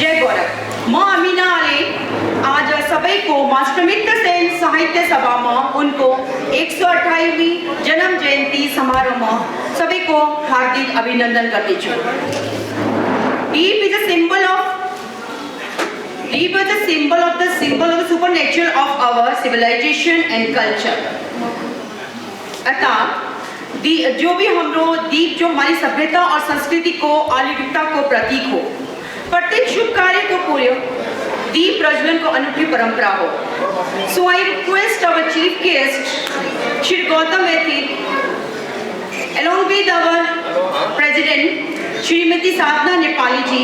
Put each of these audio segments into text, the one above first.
जय गौरव। माँ अमीना आले आज सभी को मास्टर मित्र सेन साहित्य सभा में उनको 128वीं जन्म जयंती समारोह में सभी को हार्दिक अभिनंदन करती हूँ। Deep is a symbol of the supernatural of our civilization and culture. अर्थात जो भी हम लोग दीप जो हमारी सभ्यता और संस्कृति को अलौकिकता को प्रतीक हो, प्रत्येक शुभ कार्य को पूरे दीप प्रज्वलन को अनूठी परंपरा हो। So I request our chief guest, Shri Gautam Vethi, along with our president, Shrimati साधना नेपाली जी,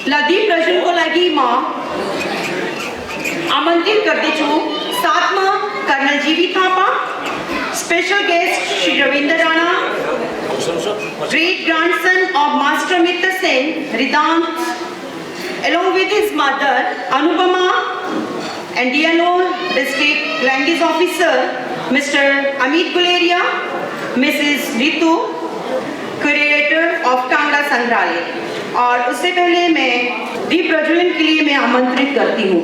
दीप प्रज्वलन को लगी माँ आमंत्रित करती हूँ। साथ में कर्नल जीवी Thapa, special guest Shri Ravindra Rana, great grandson of Master Mitra Sen, Ridant, along with his mother Anupama, and DNO District Language Officer Mr. Amit Guleria, Mrs. Ritu, Curator of Kangra संग्रहालय। और उससे पहले मैं दीप प्रज्वलन के लिए मैं आमंत्रित करती हूँ।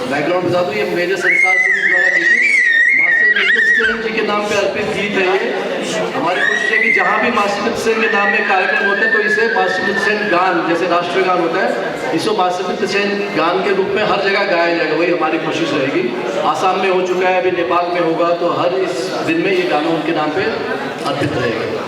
बैकग्राउंड बता दूं, ये मेरे संसार से द्वारा लिखी मास्टर मित्र सेन जी के नाम पे अर्पित गीत है। ये हमारी कोशिश है कि जहाँ भी मास्टर मित्र सेन के नाम में कार्यक्रम होता है तो इसे मास्टर मित्र सेन गान, जैसे राष्ट्रीय गान होता है, इसको मास्टर मित्र सेन गान के रूप में हर जगह गाया जाएगा। वही हमारी कोशिश रहेगी। आसाम में हो चुका है, अभी नेपाल में होगा, तो हर इस दिन में ये गाना उनके नाम पे अर्पित रहेगा।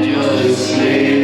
Just say,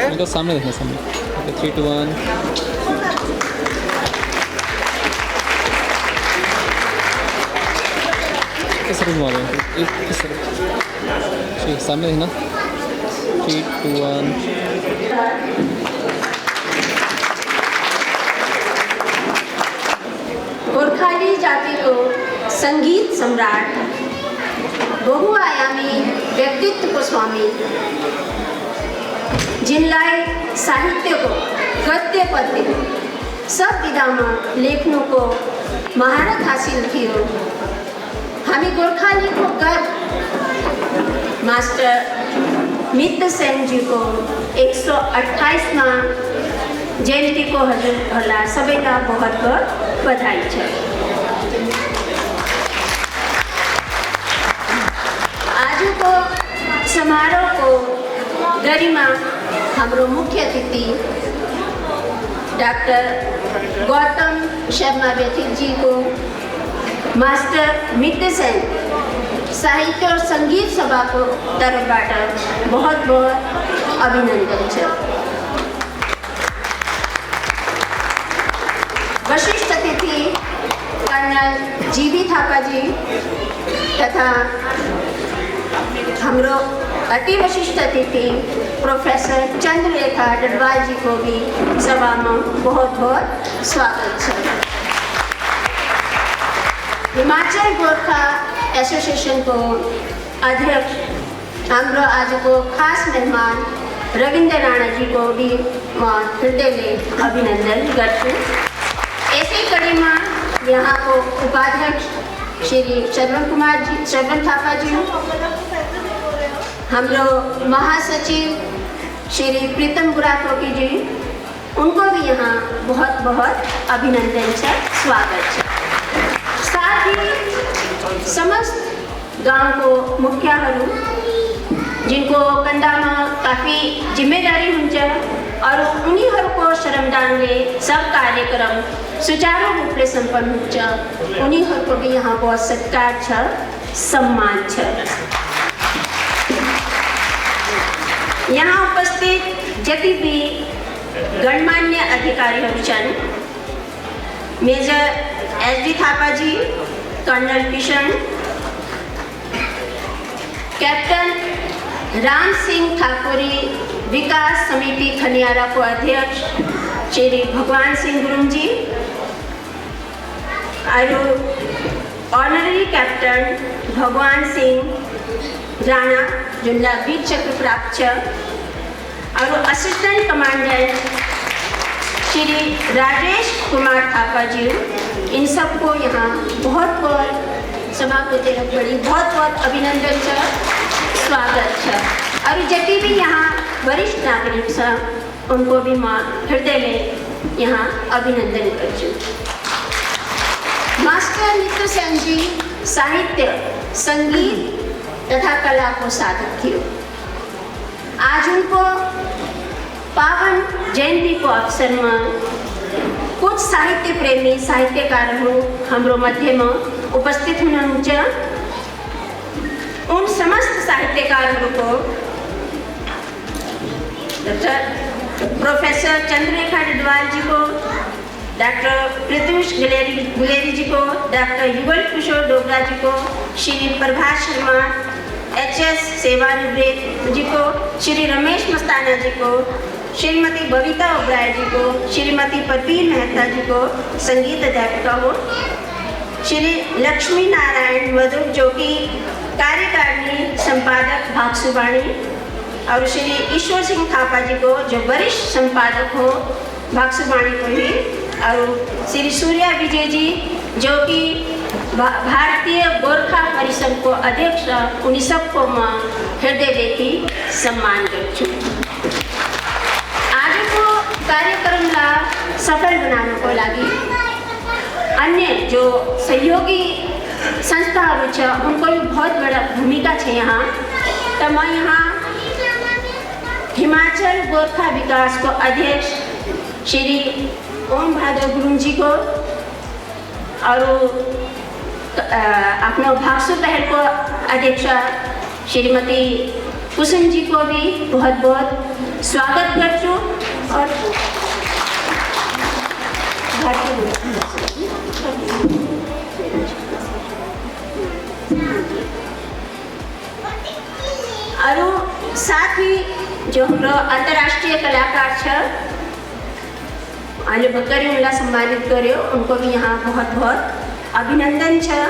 इनका सामने देखना सामने। 3, 2, 1। किस तरफ घुमा रहे हैं? एक किस तरफ? ठीक, सामने देखना। 3, 2, 1। गोरखाली जाति को संगीत सम्राट, बहुआयामी व्यक्तित्व को स्वामी, जिनलाई साहित्य को गद्य पद्य सब विधामा लेखनों को महारत हासिल थियो। हामी गोरखाली को गर्व मास्टर मित्र सेन जी को 128मा जयन्ती को हजुरहरूलाई सबैलाई बहुत बहुत बधाई छ। आज को समारोह को गरिमा हाम्रो मुख्य अतिथि डॉक्टर गौतम शर्मा व्यथित जी को मास्टर मित्र सेन साहित्य और संगीत सभा को तरफबाट बहुत बहुत अभिनंदन छ। वरिष्ठ अतिथि कर्नल जीबी थापा जी तथा हाम्रो अति विशिष्ट अतिथि प्रोफेसर चंद्रलेखा डडवाल जी को भी सभा में बहुत बहुत स्वागत है। हिमाचल गोरखा एसोसिएशन को अध्यक्ष हाम्रो आज को खास मेहमान रविंद्र राणा जी को भी म हृदय में अभिनंदन गर्छु। ऐसी कड़ी में यहाँ को उपाध्यक्ष श्री श्रवण थापा जी, हाम्रो महासचिव श्री प्रीतम बुराटोकी जी, उनको भी यहाँ बहुत बहुत अभिनंदन है, स्वागत है। साथ ही समस्त गांव को मुखियाहरू जिनको कंधामा काफ़ी जिम्मेदारी हुन्छ और उनीहरूको श्रमदानले सब कार्यक्रम सुचारू रूपले सम्पन्न हुन्छ, उनीहरूको भी यहाँ बहुत सत्कार छ, सम्मान छ। यहाँ उपस्थित जति भी गणमान्य अधिकारीहरू छन्, मेजर एसडी थापा जी, कर्नल किशन, कैप्टन राम सिंह ठाकुरी, विकास समिति खनियारा को अध्यक्ष श्री भगवान सिंह गुरुंग जी और ऑनररी कैप्टन भगवान सिंह राणा जिनका वीर चक्र प्राप्त है और असिस्टेंट कमांडेंट श्री राजेश कुमार थापा जी, इन सबको यहाँ बहुत बहुत सभा को बड़ी बहुत बहुत अभिनंदन है, स्वागत है। और जबकि भी यहाँ वरिष्ठ नागरिक से उनको भी माँ हृदय में यहाँ अभिनंदन कर। मास्टर नित्य सेन जी साहित्य, संगीत तथा कला को साधक थे। आज उनको पावन जयंती को अवसर में कुछ साहित्य प्रेमी साहित्यकार हमारो मध्य में उपस्थित होना। उन समस्त साहित्यकारों को प्रोफेसर चंद्ररेखा डिडवाल जी को, डॉक्टर प्रत्युष गुलेरी जी को, डॉक्टर युगल किशोर डोगरा जी को, श्री प्रभाष शर्मा HS सेवानिवृत्त जी को, श्री रमेश मस्ताना जी को, श्रीमती बबीता ओबराय जी को, श्रीमती परवीन मेहता जी को संगीत अध्यापिका हो, श्री लक्ष्मी नारायण मधुर जो कि कार्यकारिणी संपादक भागसुबाणी, और श्री ईश्वर सिंह थापा जी को जो वरिष्ठ संपादक हो भागसुबाणी को ही, और श्री सूर्या विजय जी जो कि भारतीय गोरखा परिषद को अध्यक्ष, उन सबको मैं हृदय देती सम्मान कर। आज को कार्यक्रम ला सफल बनाने को लगी अन्य जो सहयोगी संस्था उनको भी बहुत बड़ा भूमिका है यहाँ। तो मैं यहाँ हिमाचल गोरखा विकास को अध्यक्ष श्री ओम भादव गुरुंग जी को और अपने भागसु पहल को अध्यक्षा श्रीमती कुसुम जी को भी बहुत बहुत स्वागत करती हूँ। और साथ ही जो हम अंतर्राष्ट्रीय कलाकार है आने बकरी उनला सम्मानित करो, उनको भी यहाँ बहुत बहुत अभिनंदन है।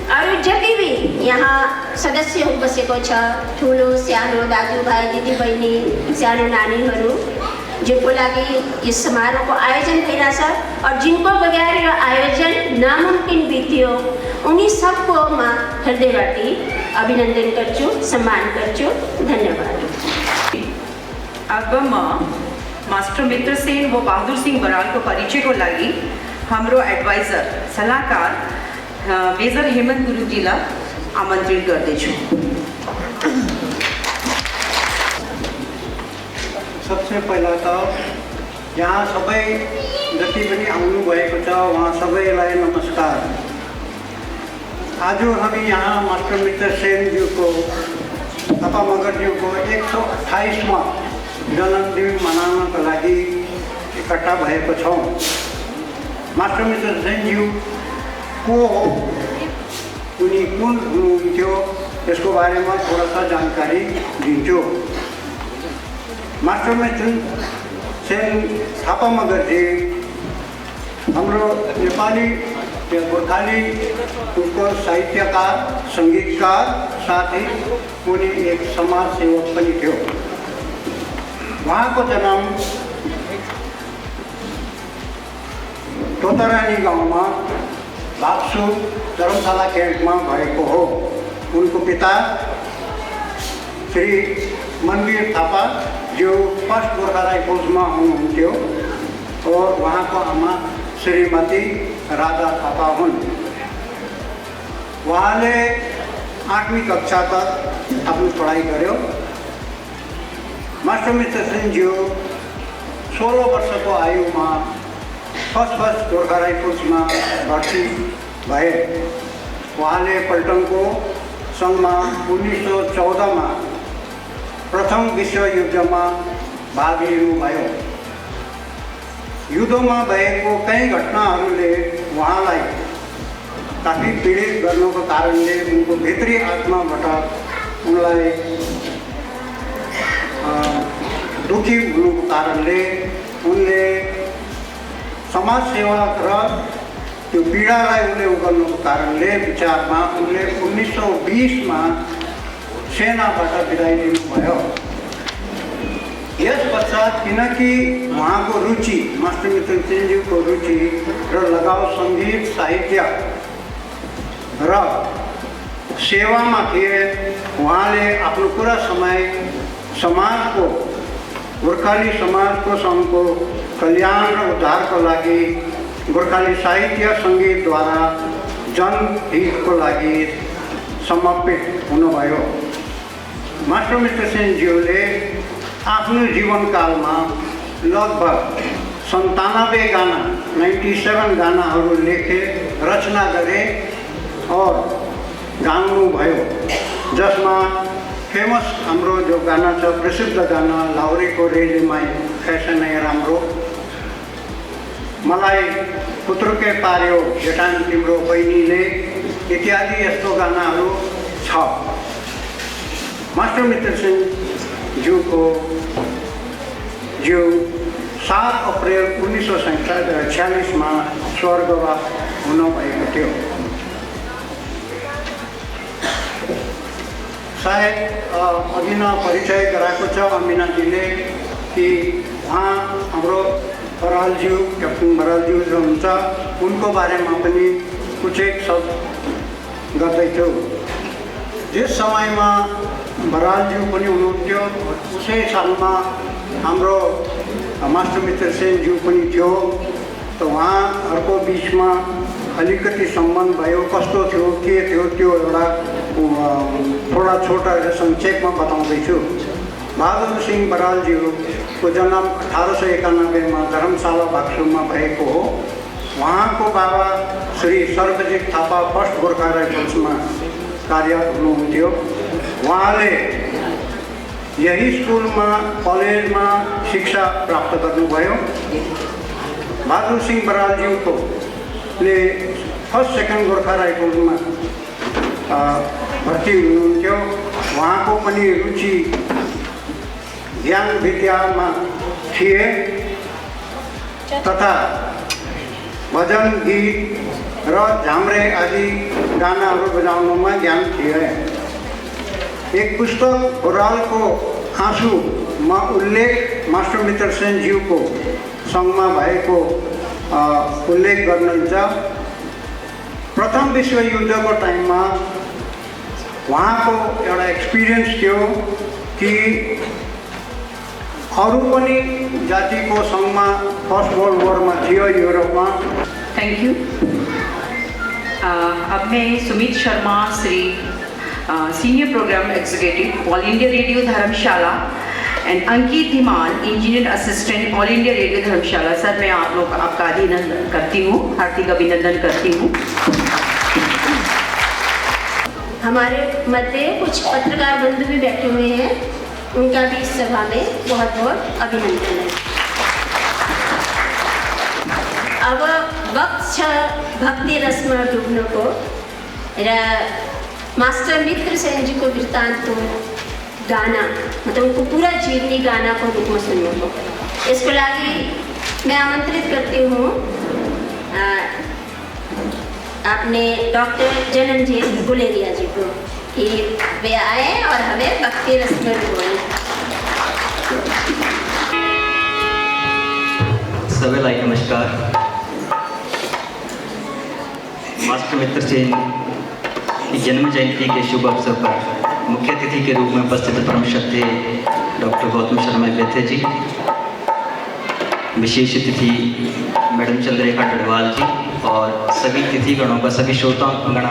और जब भी यहाँ सदस्य बसेको छ, ठुलो सानो दाजुभाइ दिदीबहिनी सानो नानीहरू जिनको लागि इस समारोह को आयोजन भइरहेछ और जिनको बगैर यो आयोजन नामुमकिन भी थियो, उन्हीं सबको मैं हृदयबाट अभिनंदन गर्छु, सम्मान गर्छु। धन्यवाद। अब म मास्टर मित्र सेन व बहादुर सिंह बराल को परिचय को लगी हमरो एडवाइजर सलाहकार मेजर हेमंत गुरुजीला आमंत्रित करते छु। सबसे पहला तो यहाँ सबै जति पनि आउनु भएको छ वहाँ सबैलाई नमस्कार। आज हामी यहाँ मास्टर मित्र सेन जी को थापा मगर जी को 128वां जन्मदिन मनाउनको लागि इकट्ठा भएको छौँ। मास्टर मित्र सेन जी को हो, उनी कुन हुनुहुन्थ्यो त्यसको बारेमा थोड़ा सा जानकारी दिन्छु। मास्टर मित्र सेन थापा मगर जी हाम्रो नेपाली गोर्खाली उनको साहित्यकार, संगीतकार, साथ ही उनी एक समाज सेवक पनि थियो। उहाँको जन्म तोतारानी गाउँमा भाग्सु धर्मशाला कैंपमा भएको हो। उनको पिता श्री मनवीर थापा जो फर्स्ट गोर्खा राइफल्समा हुनुहुन्थ्यो और उहाँको आमा श्रीमती राधा थापा हुन्। उहाँले 8वीं कक्षा तक आफ्नो पढाइ गर्यो। मास्टर मित्र सेनज्यू 16 वर्षको आयुमा फर्स्ट गोर्खा राइफल्समा भर्ती भए। उहाँले पल्टनको सङ्घमा 1914मा प्रथम विश्वयुद्धमा भाग लिनुभयो। युद्धमा भएको कई घटनाहरूले उहाँलाई काफी पीडित गर्नुको कारणले उनको भित्री आत्माबाट उनलाई दुखी हुनुको कारणले उनले समाज सेवा र त्यो पीडालाई उनले गर्नुको कारणले विचारमा उनले 1920मा सेनाबाट बिदाई लिनुभयो। यस पश्चात किनकि उहाँको रुचि मास्टर मित्र सेनज्यूको रुचि र लगाव सङ्गीत साहित्य र सेवामा थिए, उहाँले आफ्नो पुरा समय समाजको गोर्खाली समाजको सङ्घको कल्याण र उद्धारको लागि गोर्खाली साहित्य सङ्गीतद्वारा जनहितको लागि समर्पित हुनुभयो। मास्टर मित्र सेनज्यूले आफ्नो जीवनकालमा लगभग 97 गाना 97 गानाहरू लेखे, रचना गरे और गाउनुभयो, जसमा फेमस हाम्रो जो गाना छ, प्रसिद्ध गाना लाहुरेको रेलीमा फेसनै राम्रो, मलाई पुत्रुके पार्यो जेठान तिम्रो बहिनीले इत्यादि यस्तो गानाहरू छ। मास्टर मित्र सेनज्यूको 7 अप्रेल 1946मा स्वर्गवास हुनुभएको थियो। सायद अघि नै परिचय गराएको छ अमिनाजीले कि उहाँ हाम्रो बरालज्यू, क्याप्टन बरालज्यू जो हुन्छ उनको बारेमा पनि कुछ एक शब्द गर्दैछु। जिस समयमा बरालज्यू पनि हुनुहुन्थ्यो उसै सालमा हाम्रो मास्टर मित्र सेनज्यू पनि थियो, त उहाँहरूको बिचमा अलिकति सम्बन्ध भयो। कस्तो थियो, के थियो, त्यो एउटा थोड़ा छोटा संक्षेपमा बताउँदैछु। बहादुर सिंह बरालज्यूको जन्म 1891 धर्मशाला भाक्सुङमा भएको हो। उहाँको बाबा श्री सर्वजित थापा फर्स्ट गोर्खा राइफल्समा कार्यरत हुनुहुन्थ्यो। उहाँले यही स्कुलमा कलेजमा शिक्षा प्राप्त गर्नुभयो। बहादुर सिंह बरालज्यूले फर्स्ट सेकेन्ड गोर्खा राइफल्समा भर्ती हुनुहुन्थ्यो। उहाँको पनि रुचि ज्ञान विद्यामा थिए तथा भजन गीत र झाम्रे आदि गानाहरू बजाउनुमा ज्ञान थिए। एक पुस्तक ओरालको आँसुमा उल्लेख मास्टर मित्र सेनज्यूको सङ्घमा भएको उल्लेख गर्नुहुन्छ। प्रथम विश्वयुद्धको टाइममा उहाँको एउटा एक्सपिरियन्स थियो कि अरू पनि जातिको सङ्घमा फर्स्ट वर्ल्ड वरमा थियो युरोपमा। Thank you. अब मैं Sumit Sharma Shri senior programme executive all India radio Dharamshala and Ankit Dhiman engineer assistant all India radio Dharamshala. Sir मैं आपका अभिनंदन करती हूँ, हार्दिक अभिनंदन करती हूँ। हमारे मध्य कुछ पत्रकार बंधु भी बैठे हुए हैं, उनका भी इस सभा में बहुत बहुत अभिनंदन है। अब वक्त छ भक्ति रसमा डुब्नुको र मास्टर मित्र सेनज्यूको वृत्तान्तको गाना, मतलब उनको पूरा जीवनी गाना को रूप में सुन्नुको। इसको लागि मैं आमंत्रित करती हूँ अपने डॉक्टर जननजीत गुलेरिया जी को कि वे आए और हमें भक्ति रस में डुबोएं। सबलाई नमस्कार। मास्टर मित्र सेन की जन्म जयंती के शुभ अवसर पर मुख्य अतिथि के रूप में उपस्थित परम श्रद्धेय डॉक्टर गौतम शर्मा बेथे जी, विशेष अतिथि मैडम चंद्ररेखा टडवाल जी और सभी तिथिगणों का, सभी श्रोतागणों का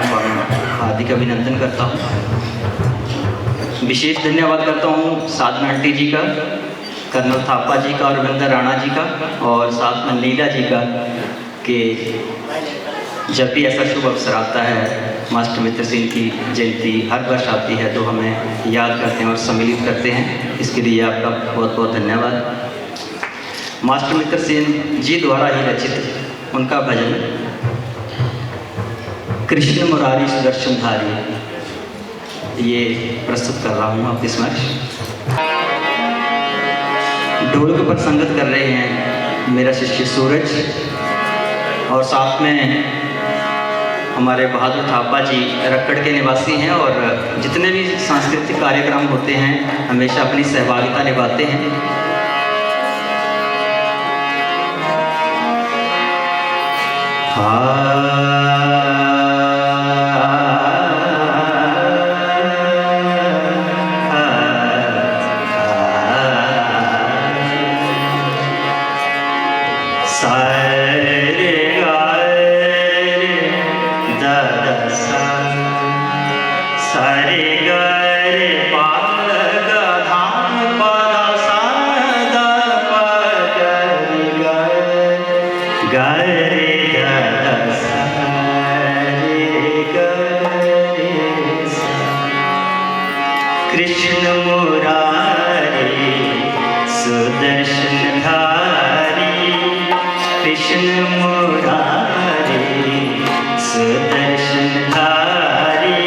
हार्दिक अभिनंदन करता हूँ। विशेष धन्यवाद करता हूँ साधना आंटी जी का, कर्नल थापा जी का, अरविंदर राणा जी का और साथ में लीला जी का कि जब भी ऐसा शुभ अवसर आता है, मास्टर मित्र सेन की जयंती हर वर्ष आती है तो हमें याद करते हैं और सम्मिलित करते हैं। इसके लिए आपका बहुत बहुत धन्यवाद। मास्टर मित्र सेन जी द्वारा ही रचित उनका भजन कृष्ण मुरारी सुदर्शनधारी ये प्रस्तुत कर रहा हूँ आपके समक्ष। ढोल पर संगत कर रहे हैं मेरा शिष्य सूरज, और साथ में हमारे बहादुर थापा जी रक्कड़ के निवासी हैं और जितने भी सांस्कृतिक कार्यक्रम होते हैं हमेशा अपनी सहभागिता निभाते हैं। कृष्ण मुरारी सुदर्शन धारी, कृष्ण मुरारी सुदर्शन धारी,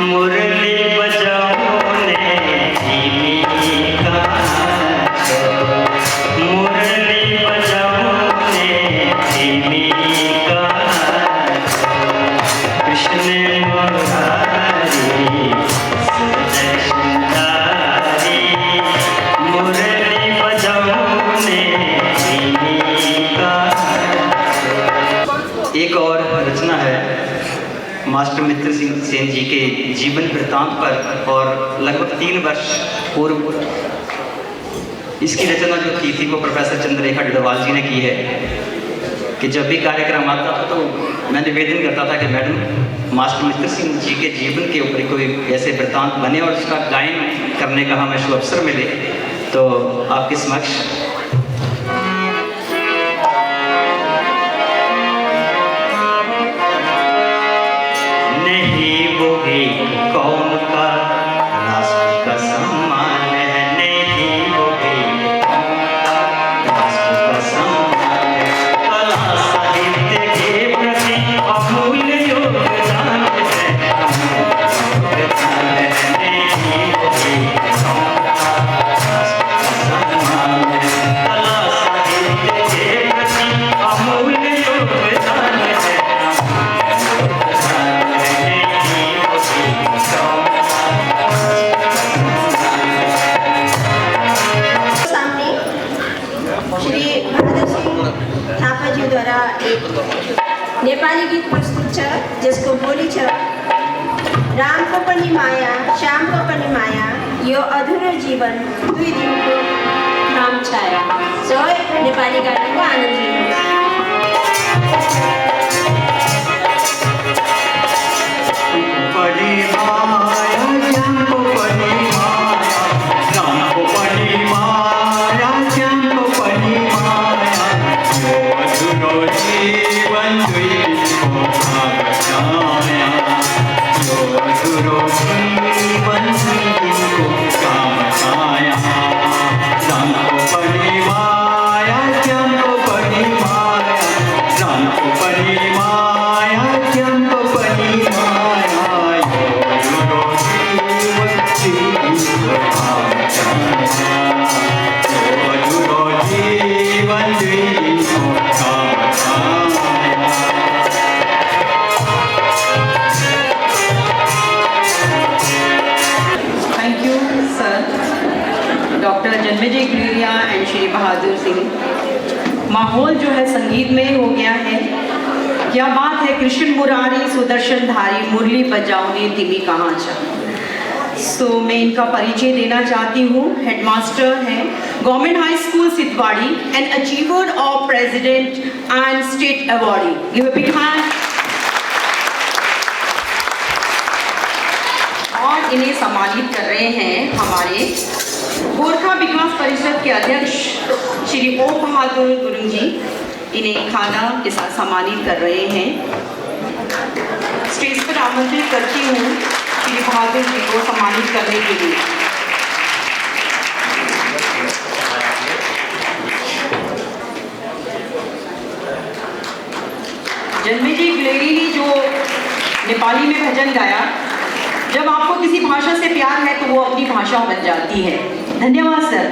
मुरली बजाओने धीमी कांचो, मुरली बजाओने धीमी कांचो, कृष्ण मुरारी एक और रचना है मास्टर मित्र सिंह सेन जी के जीवन वृत्तांत पर, और लगभग 3 वर्ष पूर्व इसकी रचना जो थी वो प्रोफेसर चंद्ररेखा डिडवाल जी ने की है कि जब भी कार्यक्रम आता था तो मैं निवेदन करता था कि मैडम मास्टर मित्र सिंह जी के जीवन के ऊपर कोई ऐसे वृत्तांत बने और उसका गायन करने का हमें शुभ अवसर मिले। तो आपके समक्ष कौन का राष्ट्र का सम्मान है, नहीं वो भी राष्ट्र का सम्मान है, कला साहित्य के प्रति अमूल्य योगदान है, नहीं वो भी राष्ट्र का सम्मान है, कला साहित्य के प्रति अमूल्य योगदान है। द्वारा एक नेपाली गीत प्रस्तुत छ जिसको बोली छ राम को पनि माया श्याम को पनि माया यो अधुरो जीवन 2 दिनको काम छाया। सबै नेपाली गायकको आनन्द जन्मेजय गुलेरिया एंड श्री बहादुर सिंह। माहौल जो है संगीत में हो गया है, क्या बात है। कृष्ण मुरारी सुदर्शन धारी, मुरली बजाओने तिमी कहाँ जा। मैं इनका परिचय देना चाहती हूँ। हेडमास्टर हैं government high school Sitwadi and achiever of president and state awardee. Give a big hand. और इन्हें सम्मानित कर रहे हैं हमारे गोरखा विकास परिषद के अध्यक्ष श्री ओम बहादुर गुरुंग जी। इन्हें खाना के साथ सम्मानित कर रहे हैं। स्टेज पर आमंत्रित करती हूँ श्री बहादुर जी को सम्मानित करने के लिए। जन्मेजय गुलेरी ने जो नेपाली में भजन गाया, जब आपको किसी भाषा से प्यार है तो वो अपनी भाषा बन जाती है। धन्यवाद सर।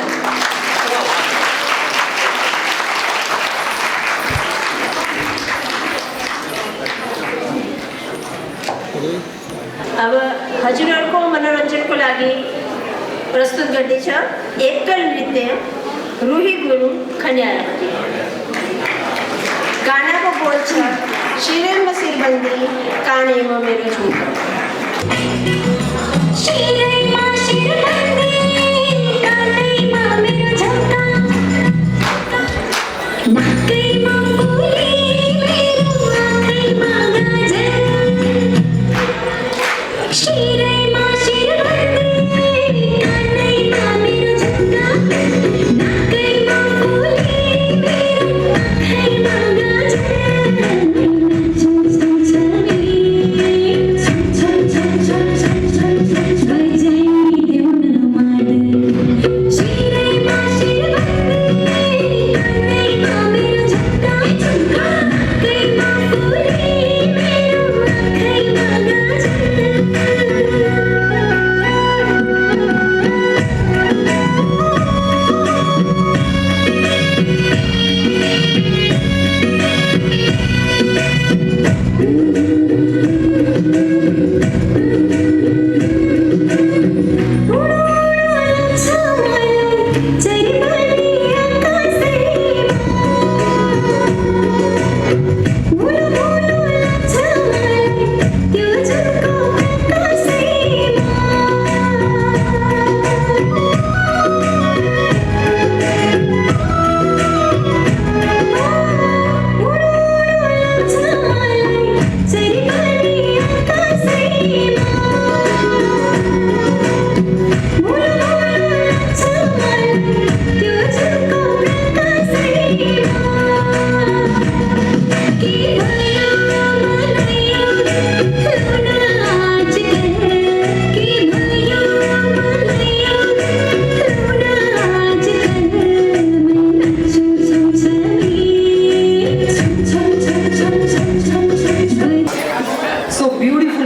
हजूरांको मनोरंजन को लागी प्रस्तुत करते छ एकल नृत्य रूही गुरु खन्यारा। गाना को बोल छ शिरे में सिरबंदी काने में मेरो झुमका। शिरे में सिरबंदी काने में मेरो झुमका, नाके में फूली मेरो आँखें में गाजर। शिरे में सिरबंदी काने में मेरो झुमका, नाके में फूली मेरो आँखें में गाजर।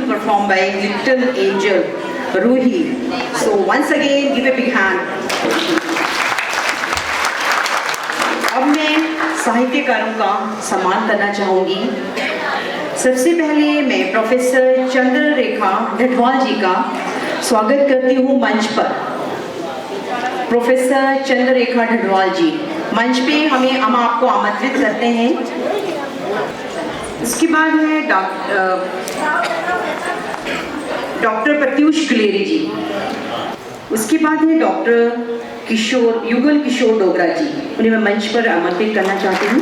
Performed by Little Angel Ruhi. So once again, give a big hand. अब मैं साहित्यकारों का सम्मान करना चाहूँगी। सबसे पहले मैं प्रोफेसर चंद्ररेखा ढटवाल जी का स्वागत करती हूँ मंच पर। प्रोफेसर चंद्ररेखा ढटवाल जी मंच पे हम आपको आमंत्रित करते हैं। इसके बाद है डॉक्टर प्रत्युष गुलेरी जी। उसके बाद है डॉक्टर युगल किशोर डोगरा जी। उन्हें मैं मंच पर आमंत्रित करना चाहती हूँ।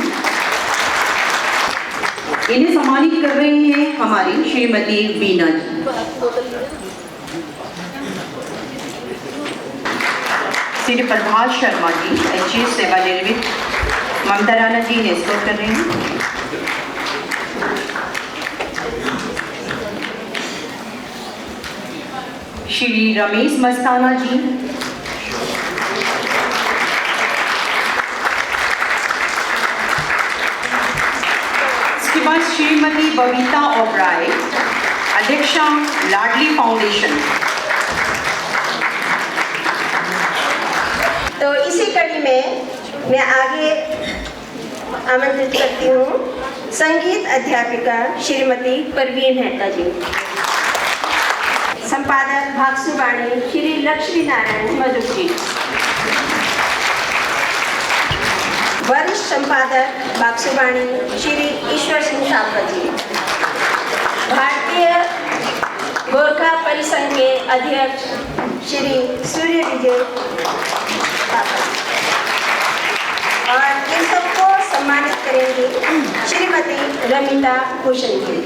इन्हें सम्मानित कर रही हैं हमारी श्रीमती बीना जी। श्री प्रभात शर्मा जी HGS सेवानिवृत्त, ममता राणा जी इन्हें एस्कॉर्ट कर रहे हैं। श्री रमेश मस्ताना जी, इसके बाद श्रीमती बबीता ओबराय, अध्यक्षा लाडली फाउंडेशन। तो इसी कड़ी में मैं आगे आमंत्रित करती हूँ संगीत अध्यापिका श्रीमती परवीन मेहता जी, संपादक भागसुवाणी श्री लक्ष्मी नारायण मधुक जी, वरिष्ठ संपादक भागसुवाणी श्री ईश्वर सिंह थापा जी, भारतीय गोरखा परिसंघ के अध्यक्ष श्री सूर्य विजय थापा, और इन सबको सम्मानित करेंगे श्रीमती रमिता भूषण जी।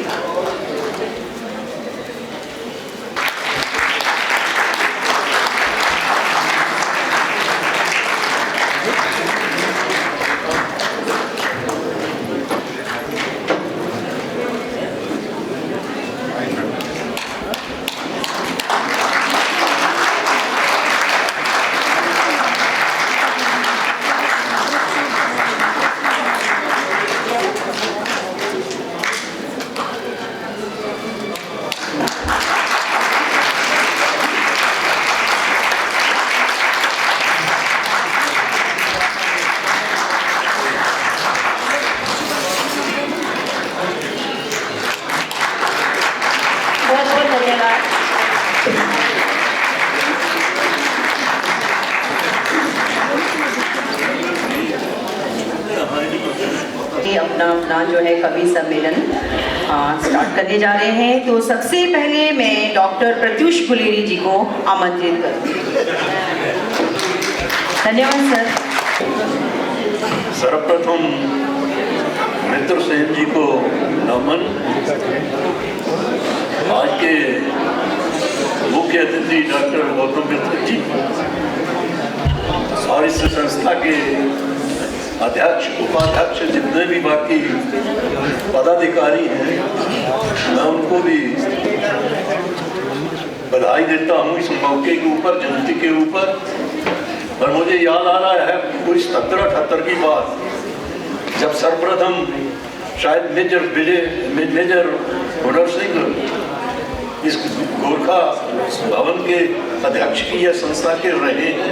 अपना अपना जो है कवि सम्मेलन स्टार्ट करने जा रहे हैं। तो सबसे पहले मैं डॉक्टर प्रत्युष गुलेरी जी को आमंत्रित करूँगी। धन्यवाद सर। सर्वप्रथम मित्र सेन जी को नमन। आज के मुख्य अतिथि डॉक्टर गौतम मित्र जी और इस संस्था के अध्यक्ष उपाध्यक्ष जितने भी बाकी पदाधिकारी हैं, मैं उनको भी बधाई देता हूँ इस मौके के ऊपर, जयंती के ऊपर। और मुझे याद आ रहा है कोई 77-78 की बात, जब सर्वप्रथम शायद मेजर हुनर सिंह इस गोरखा भवन के अध्यक्ष की या संस्था के रहे हैं,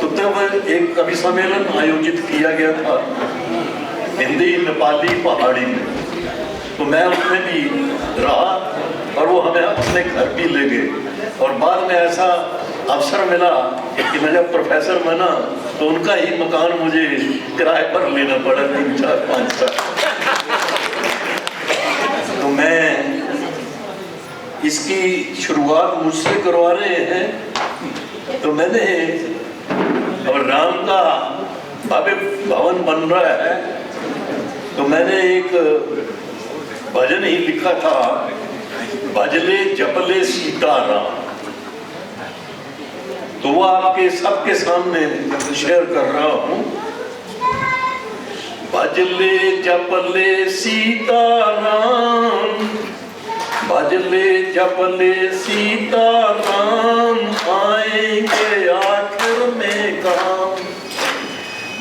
तो तब एक कवि सम्मेलन आयोजित किया गया था हिंदी नेपाली पहाड़ी में। तो मैं उसमें भी रहा और वो हमें अपने घर भी ले गए। और बाद में ऐसा अवसर मिला कि मैं जब प्रोफेसर बना तो उनका ही मकान मुझे किराए पर लेना पड़ा 3, 4, 5 साल। तो मैं इसकी शुरुआत मुझसे करवा रहे हैं। तो मैंने और राम का भव्य भवन बन रहा है, तो मैंने एक भजन ही लिखा था, भजले जपले सीताराम। तो वो आपके सबके सामने शेयर कर रहा हूं। भजले जपले सीताराम, भजले जपले सीताराम, आएंगे आखिर में काम।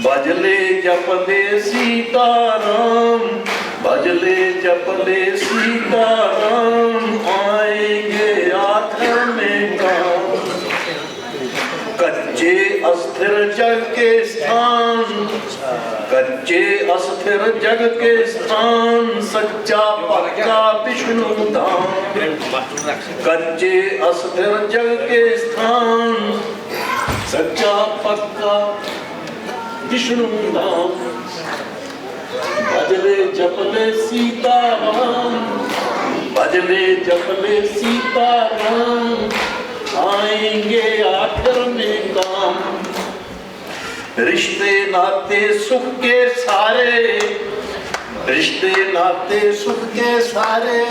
भजले जपले सीताराम, भजले जपले सीताराम, आएंगे आखिर में काम। कच्चे अस्थिर जग के स्थान, कच्चे अस्थिर जग के स्थान, सच्चा पक्का विष्णु धाम। कच्चे अस्थिर जग के स्थान, सच्चा पक्का विष्णु धाम। भजले जपले सीताराम, भजले जपले सीताराम, आएंगे आखिर में काम। रिश्ते नाते सुख के सारे, रिश्ते नाते सुख के सारे,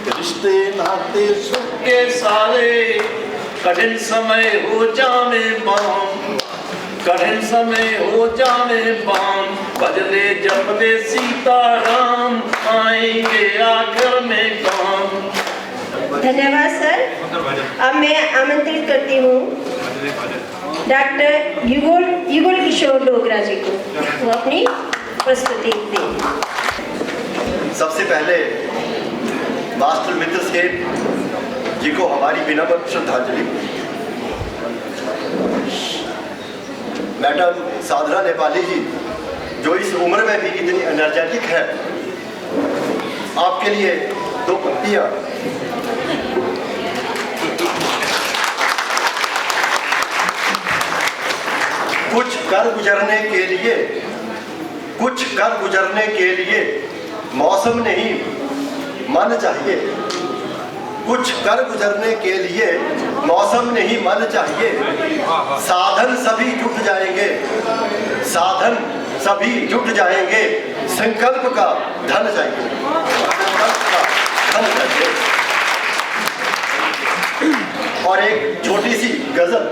रिश्ते नाते सुख के सारे, कठिन समय हो जावे बाम, कठिन समय हो जावे बाम। भजले जपले सीताराम, आएंगे आखिर में काम। धन्यवाद सर। अब मैं आमंत्रित करती हूँ डॉक्टर युगल किशोर डोगरा जी को, वो अपनी प्रस्तुति दें। सबसे पहले मास्टर मित्र सेन जी को हमारी विनम्र श्रद्धांजलि। मैडम साधना नेपाली जी, जो इस उम्र में भी इतनी एनर्जेटिक है, आपके लिए 2 पंक्तियाँ। कुछ कर गुजरने के लिए, कुछ कर गुजरने के लिए मौसम नहीं मन चाहिए। कुछ कर गुजरने के लिए मौसम नहीं मन चाहिए। साधन सभी जुट जाएंगे, साधन सभी जुट जाएंगे। संकल्प का धन चाहिए, संकल्प का धन चाहिए। और एक छोटी सी गजल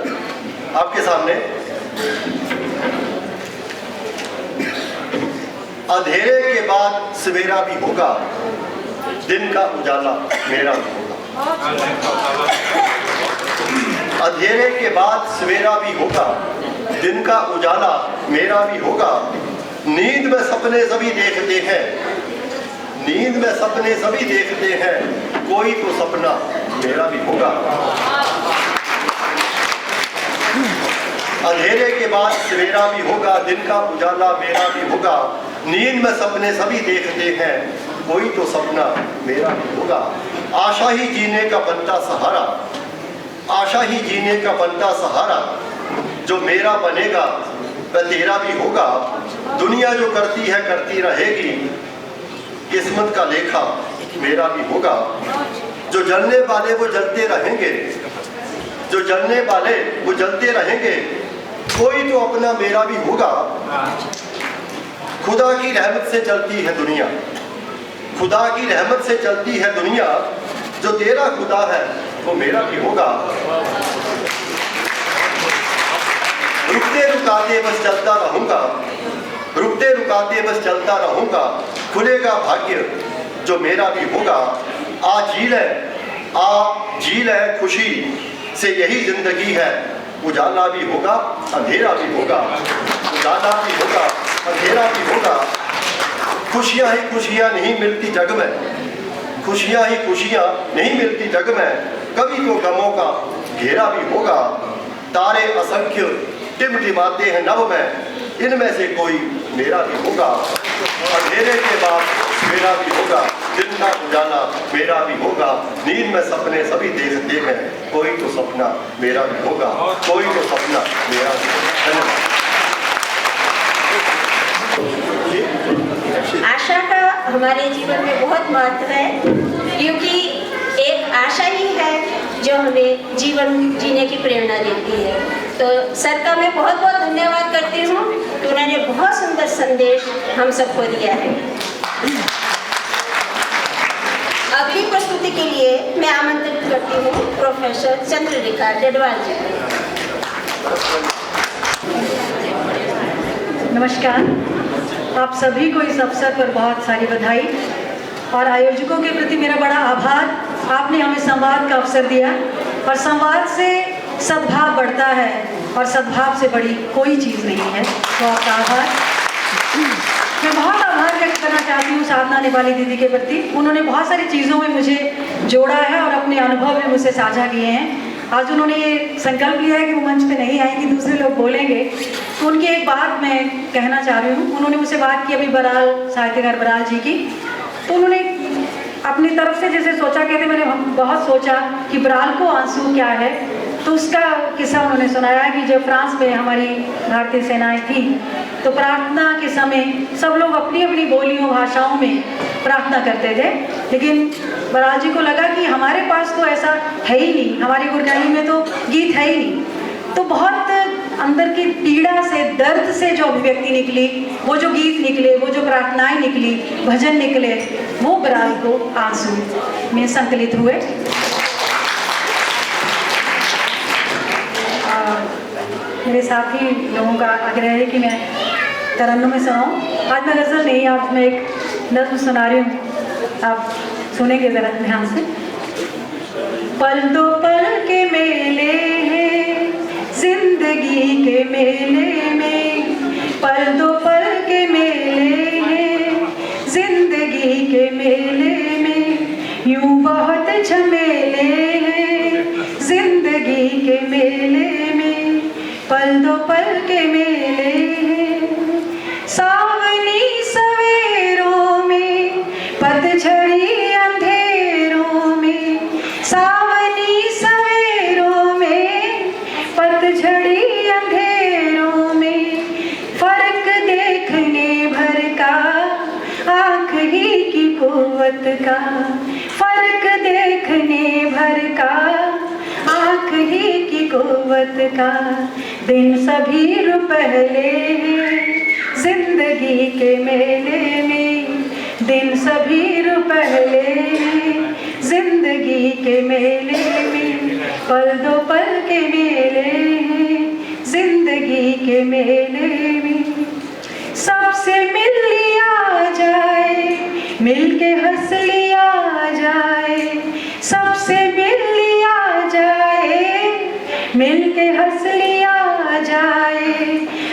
आपके सामने। अंधेरे के बाद सवेरा भी होगा, दिन का उजाला मेरा भी होगा। अंधेरे के बाद सवेरा भी होगा, दिन का उजाला मेरा भी होगा। नींद में सपने सभी देखते हैं, नींद में सपने सभी देखते हैं, कोई तो सपना मेरा भी होगा। अंधेरे के बाद सवेरा भी होगा, दिन का उजाला मेरा भी होगा। नींद में सपने सभी देखते हैं, कोई तो सपना मेरा भी होगा। आशा ही जीने का बनता सहारा, आशा ही जीने का बनता सहारा। जो मेरा बनेगा वह तेरा भी होगा। दुनिया जो करती है करती रहेगी, किस्मत का लेखा मेरा भी होगा। जो जलने वाले वो जलते रहेंगे, जो जलने वाले वो जलते रहेंगे, कोई तो अपना मेरा भी होगा। खुदा की रहमत से चलती है दुनिया, खुदा की रहमत से चलती है दुनिया। जो तेरा खुदा है वो मेरा भी होगा। रुकते रुकाते बस चलता रहूंगा, रुकते रुकाते बस चलता रहूंगा। खुलेगा भाग्य जो मेरा भी होगा। आ जी ले खुशी से, यही जिंदगी है। उजाला भी होगा अंधेरा भी होगा, उजाला भी होगा अंधेरा भी होगा। खुशियां ही खुशियां नहीं मिलती जग में, खुशियां ही खुशियां नहीं मिलती जग में। कभी तो गमों का घेरा भी होगा। तारे असंख्य टिमटिमाते हैं नभ में, इनमें से कोई मेरा भी होगा। अंधेरे के बाद मेरा भी होगा, दिन का उजाला मेरा भी होगा। नींद में सपने सभी देखते हैं, कोई तो सपना मेरा भी होगा, कोई तो सपना मेरा भी होगा। आशा का हमारे जीवन में बहुत महत्व है, क्योंकि एक आशा ही है जो हमें जीवन जीने की प्रेरणा देती है। तो सर का मैं बहुत बहुत धन्यवाद करती हूँ कि उन्होंने बहुत सुंदर संदेश हम सबको दिया है। अगली प्रस्तुति के लिए मैं आमंत्रित करती हूँ प्रोफेसर चंद्ररेखा डडवाल जी। नमस्कार, आप सभी को इस अवसर पर बहुत सारी बधाई और आयोजकों के प्रति मेरा बड़ा आभार। आपने हमें संवाद का अवसर दिया और संवाद से सद्भाव बढ़ता है और सद्भाव से बड़ी कोई चीज़ नहीं है। तो आपका आभार। मैं बहुत आभार व्यक्त करना चाहती हूँ साधना नेपाली दीदी के प्रति। उन्होंने बहुत सारी चीज़ों में मुझे जोड़ा है और अपने अनुभव में मुझसे साझा किए हैं। आज उन्होंने ये संकल्प लिया है कि वो मंच पे नहीं आएंगी, दूसरे लोग बोलेंगे। तो उनकी एक बात मैं कहना चाह रही हूँ। उन्होंने मुझसे बात की अभी बराल साहित्यकार बराल जी की, तो उन्होंने अपनी तरफ से जैसे सोचा, कहते मैंने बहुत सोचा कि बराल को आंसू क्या है। तो उसका किस्सा उन्होंने सुनाया कि जब फ्रांस में हमारी भारतीय सेनाएं थी तो प्रार्थना के समय सब लोग अपनी अपनी बोलियों भाषाओं में प्रार्थना करते थे, लेकिन बराल जी को लगा कि हमारे पास तो ऐसा है ही नहीं, हमारी गुरगाई में तो गीत है ही नहीं। तो बहुत अंदर की पीड़ा से, दर्द से जो अभिव्यक्ति निकली, वो जो गीत निकले, वो जो प्रार्थनाएं निकली, भजन निकले, वो बराल को आंसू में संकलित हुए। मेरे साथी लोगों का आग्रह है कि मैं तरन्नुम में सुनाऊं। आज मैं गज़ल नहीं, आज मैं एक नज़्म सुना रही हूँ, आप सुनेंगे ज़रा ध्यान से। पल दो पल के मेले हैं जिंदगी के मेले में, पल दो पल के मेले हैं जिंदगी के मेले में। यूं बहुत झमेले हैं जिंदगी के मेले में, पल दो पल के मेले हैं। सावनी सवेरों में, पतझड़ी अंधेरों में, सावनी सवेरों में, पतझड़ी अंधेरों में। फर्क देखने भर का आँख ही की कुव्वत का, फर्क देखने भर का आँख ही की कुव्वत का। दिन सभी रुपहले जिंदगी के मेले में, दिन सभी रुपहले जिंदगी के मेले में। पल दो पल के मेले जिंदगी के मेले में। सबसे मिल लिया जाए, मिल के हंस लिया जाए, सबसे मिल लिया जाए, मिल के हंस लिया जाए।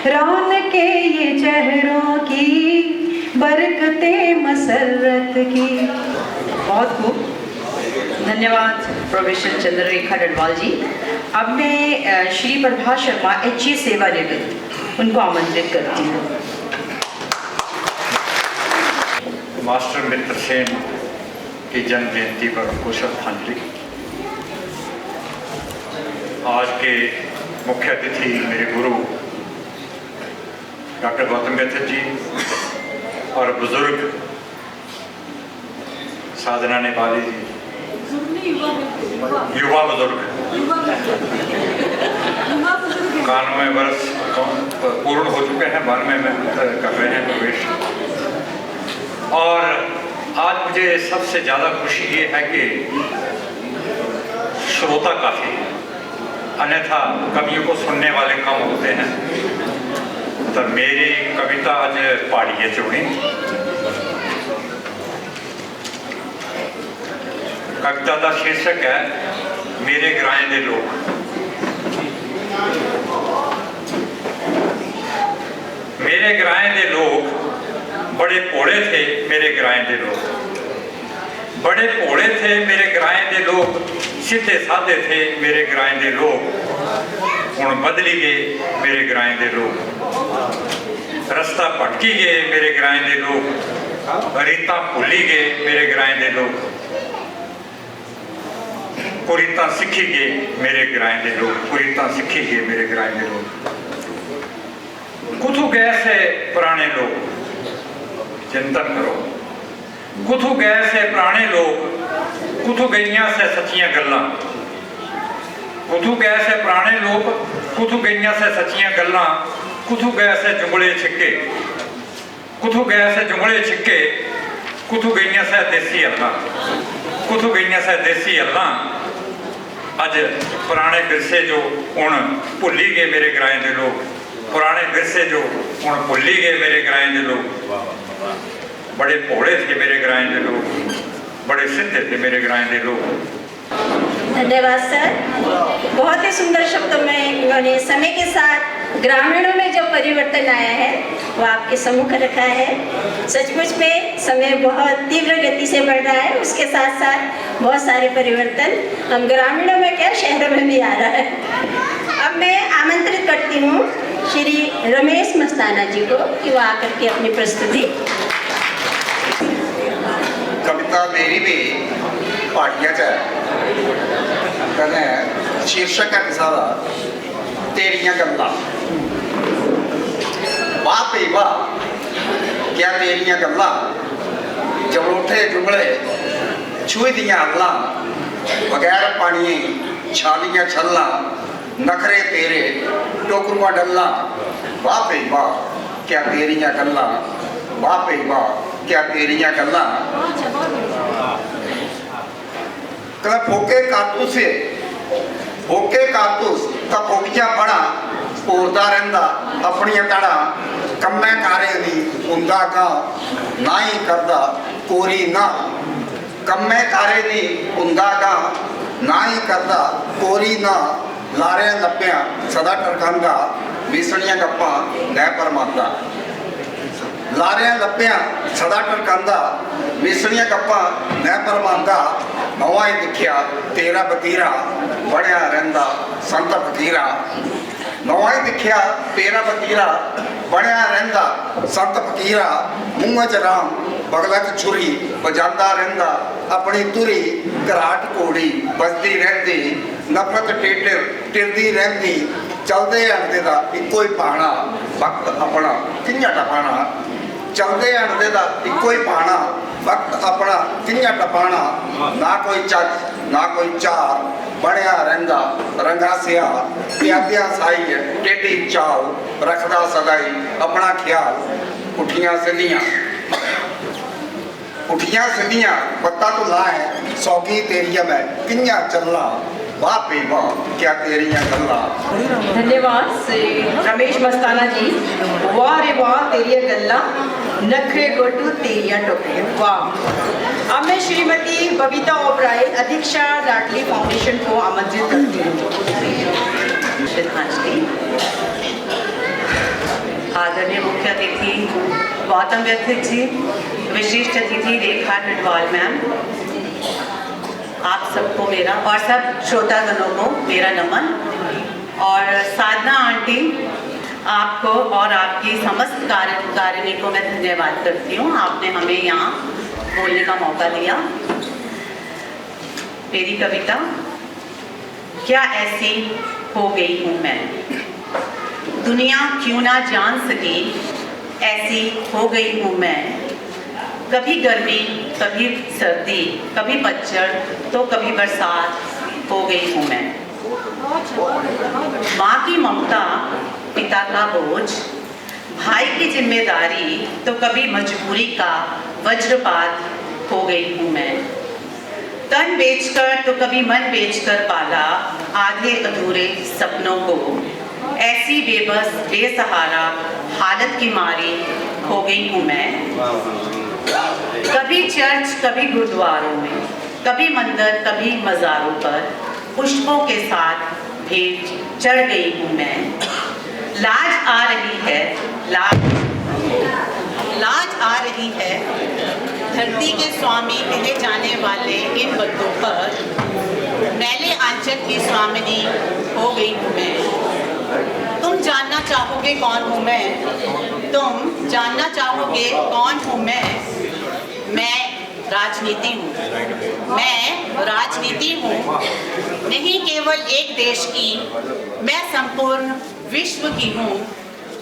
रौनके ये चेहरों की, बरकते मसरत की। बहुत खूब धन्यवाद प्रोफेसर चंद्ररेखा डडवाल जी। अब मैं श्री प्रभा शर्मा HE सेवानिवृत्त, उनको आमंत्रित करती हूँ। मास्टर मित्र सेन की जन्म जयंती पर उनको श्रद्धांजलि। आज के मुख्य अतिथि मेरे गुरु डॉक्टर गौतम बेथर जी और बुजुर्ग साधना नेपाली जी, युवा बुजुर्ग 91 वर्ष पूर्ण हो चुके हैं, 92 में कर रहे हैं प्रवेश। और आज मुझे सबसे ज़्यादा खुशी ये है कि श्रोता काफ़ी, अन्यथा कवियों को सुनने वाले कम होते हैं। तो मेरी कविता आज पढ़ी है चुनी। कविता का शीर्षक है मेरे ग्राएं दे लोग। मेरे ग्राएं दे लोग बड़े भोले थे, मेरे ग्राएं दे लोग बड़े भोले थे, मेरे ग्राएं दे लोग सीधे साधे थे, मेरे ग्राएं दे लोग हुण बदली गए, मेरे ग्राएं दे लोग रास्ता भटकी गए, मेरे ग्राएं दे लोग रीतां भुली गए, मेरे ग्राएं दे लोग कुरीतां सीखी गए, मेरे ग्राएं दे लोग कुरीतां सीखी गए, मेरे ग्राएं दे लोग। कुथू गए से पुराने लोग, चिंतन करो, कुथू गए से पुराने लोग, कुथू गईयां से सच्चियां गल्लां, कुथू गए से पुराने लोग, कुथू गईयां से सच्चियां गल्लां, कुथू गए से जुंगले छिक्के, कुथू गए से जुंगले छिक्के, कुथू गईयां से देसी हल्लां, कुथू गईयां से देसी हल्लां। अज पुराने विरसे जो हुण भुली गए, मेरे ग्राएं दे लोग, पुराने विरसे जो हुण भुली गए, मेरे ग्राएं दे लोग। बड़े भोले थे मेरे ग्राएं दे लोग, बड़े सिद्ध थे मेरे ग्राएं दे लोग। धन्यवाद सर। बहुत ही सुंदर शब्दों में उन्होंने समय के साथ ग्रामीणों में जो परिवर्तन आया है वो आपके सम्मुख रखा है। सचमुच में समय बहुत तीव्र गति से बढ़ रहा है, उसके साथ साथ बहुत सारे परिवर्तन हम ग्रामीणों में क्या शहरों में भी आ रहा है। अब मैं आमंत्रित करती हूँ श्री रमेश मस्ताना जी को कि वो आकर के अपनी प्रस्तुति। कविता मेरी भी पार्टियां च कदें शीर्षक है किसा दा तेरियां गल्लां। वाह भई वाह क्या तेरियां गल्लां, जबलोठे जुमले छुई दियां हल्लां, बगैर पानिये छालियां छल्लां, नखरे तेरे टोकरुआ डल्लां। वाह भई वाह क्या तेरियां गल्लां, वाह भई वाह क्या तेरियां गल्लां। कल फोके कारतूस से फोके कारतूस ता फोकियां फड़ा पोरदा रहिंदा अपनियां तड़ा, कम्मै कारे दी हुंदा का ना ही करदा कोरी ना, कम्मै कारे दी हुंदा का ना ही करदा कोरी ना, लारे लप्पियां सदा टरकांदा विसणियां गप्पां नै परमांदा। लारियां लप्पियां सदा टरकांदा विसणियां गप्पां नै परमांदा, नवां ही दिखिया तेरा बतीरा बढ़िया रहिंदा संत फकीरा। नवां ही दिखिया तेरा बतीरा बढ़िया रहिंदा संत फकीरा, मूंह च राम बगला च छुरी बजांदा रहिंदा अपनी तुरी, घराट घोड़ी बजदी रहिंदी नफरत टेटर टिरदी रहिंदी, चलदे अड़दे दा इक्को ही पाना वक्त अपना कि'यां टपाना, चलदे अड़दे दा इक्को ही पाना वक्त अपना कि'यां टपाना, ना कोई चज ना कोई चार बढ़िया रहिंदा रंगासिया, प्यादियां साई टेढ़ी चाल रखदा सदाई अपना ख्याल। उठियां सिद्धियां उठियां सिद्धियां पत्ता तो ला है सौगी तेरिया मैं कि'यां चलना, वाह पे वाह क्या तेरियां गल्लां। धन्यवाद श्री रमेश मस्ताना जी। वाह रे वाह तेरिया गल्ला, नखरे गोटू तेरिया टोपे। वाह। अब मैं श्रीमती बबीता ओबराय अध्यक्षा लाडली फाउंडेशन को आमंत्रित करती हूँ। श्रद्धांजलि। आदरणीय मुख्य अतिथि गौतम बेथर जी, विशिष्ट अतिथि रेखा नटवाल मैम, आप सबको मेरा और सब श्रोतागणों को मेरा नमन, और साधना आंटी आपको और आपकी समस्त कारिणी को मैं धन्यवाद करती हूँ। आपने हमें यहाँ बोलने का मौका दिया। मेरी कविता, क्या ऐसी हो गई हूँ मैं, दुनिया क्यों ना जान सके ऐसी हो गई हूँ मैं। कभी गर्मी, कभी सर्दी, कभी पतझड़ तो कभी बरसात हो गई हूँ मैं। माँ की ममता, पिता का बोझ, भाई की जिम्मेदारी तो कभी मजबूरी का वज्रपात हो गई हूँ मैं। तन बेचकर तो कभी मन बेचकर पाला आधे अधूरे सपनों को। ऐसी बेबस बेसहारा हालत की मारी हो गई हूँ मैं। कभी चर्च, कभी गुरुद्वारों में, कभी मंदिर, कभी मज़ारों पर पुष्पों के साथ भेंट चढ़ गई हूँ मैं। लाज आ रही है, लाज आ रही है धरती के स्वामी कहे जाने वाले इन बद्दों पर। मैले आंचल की स्वामिनी हो गई हूँ मैं। तुम जानना चाहोगे कौन हूँ मैं? तुम जानना चाहोगे कौन हूँ मैं? मैं राजनीति हूँ। मैं राजनीति हूँ, नहीं केवल एक देश की, मैं संपूर्ण विश्व की हूँ।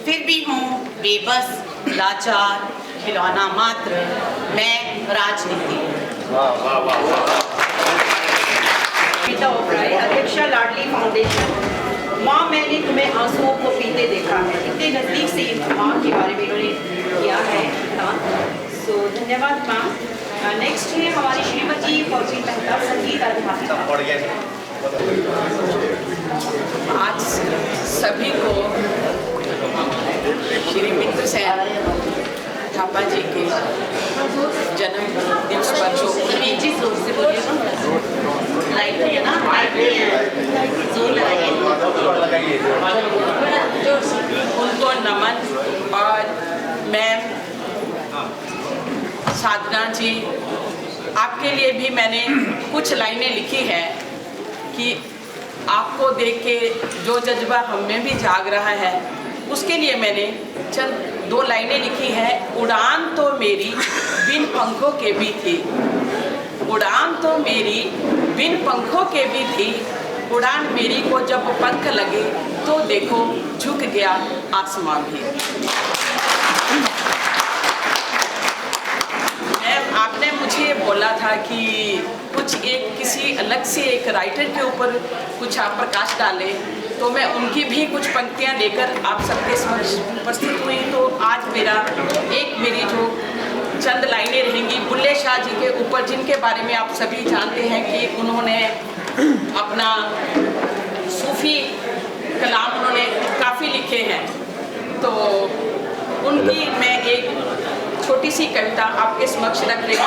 फिर भी हूँ बेबस, लाचार, खिलौना मात्र। मैं राजनीति गीता ओबराय, अध्यक्षा लाडली फाउंडेशन। माँ, मैंने तुम्हें आंसुओं को पीते देखा है। इतने नज़दीक से माँ के बारे में इन्होंने किया है। सो धन्यवाद माँ। नेक्स्ट है हमारी श्रीमती फौजी मेहता, संगीत अध्यापिका। आज सभी को श्री मित्र सेन थापा जी के जन्म दिवस पर जो उनको नमन। और मैम साधना जी, आपके लिए भी मैंने कुछ लाइनें लिखी हैं कि आपको देख के जो जज्बा हम में भी जाग रहा है, उसके लिए मैंने चंद 2 लाइनें लिखी हैं। उड़ान तो मेरी बिन पंखों के भी थी, उड़ान तो मेरी बिन पंखों के भी थी। उड़ान मेरी को जब पंख लगे तो देखो झुक गया आसमां भी। मैम, आपने मुझे बोला था कि कुछ एक किसी अलग से एक राइटर के ऊपर कुछ आप प्रकाश डालें, तो मैं उनकी भी कुछ पंक्तियां लेकर आप सबके समक्ष उपस्थित हुई। तो आज मेरी जो चंद लाइनें रहेंगी बुल्ले शाह जी के ऊपर, जिनके बारे में आप सभी जानते हैं कि उन्होंने अपना सूफी कलाम उन्होंने काफ़ी लिखे हैं। तो उनकी मैं एक छोटी सी कविता आपके समक्ष रख रही हूँ।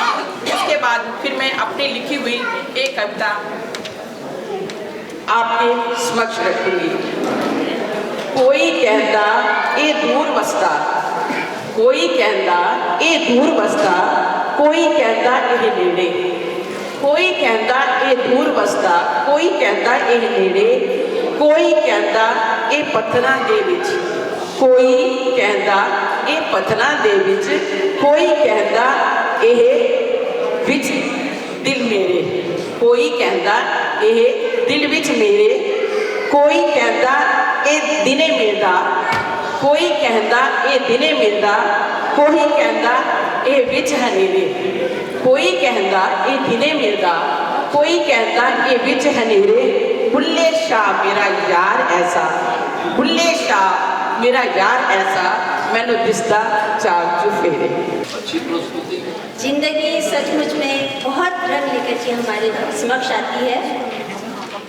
उसके बाद फिर मैं अपनी लिखी हुई एक कविता आपके समक्ष रखूंगी। कोई कहता ए दूर बसता, कोई कहता ए दूर बसता, कोई कहता ए नेड़े, कोई कहता ए दूर बसता, कोई कहता ए नेड़े, कोई कहता ए पत्थरां दे विच, कोई कहता ए पत्थरां दे विच, कोई कहता ए विच दिल मेरे, कोई कहता ए दिल विच मेरे, कोई कहता ए दिने मिलदा, कोई कहता ए दिने मिलदा, कोई कहता ए विच हनेरे, कोई कहता ए दिने मिलदा, कोई कहता ए विच हनेरे। बुल्ले शाह मेरा यार ऐसा, बुल्ले शाह मेरा यार ऐसा, मैनू दिसदा चार चुफेरे। अच्छी प्रस्तुति। जिंदगी सचमुच में बहुत रंग लेकर के हमारे समक्ष आती है।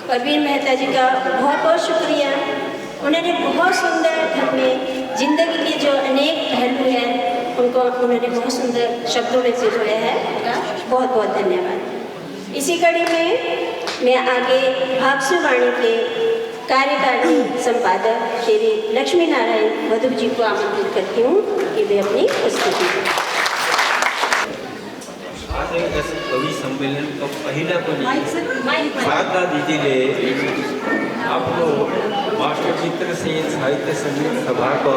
परवीन मेहता जी का बहुत बहुत शुक्रिया। उन्होंने बहुत सुंदर ढंग में जिंदगी के जो अनेक पहलू हैं उनको उन्होंने बहुत सुंदर शब्दों में पिरोया है। बहुत बहुत धन्यवाद। इसी कड़ी में मैं आगे भागसु वाणी के कार्यकारी संपादक श्री लक्ष्मी नारायण वधु जी को आमंत्रित करती हूँ कि वे अपनी प्रस्तुति दें। कवि सम्मेलन का पहला साधना दीजिए आपको मास्टर मित्र सेन साहित्य संगीत सभा को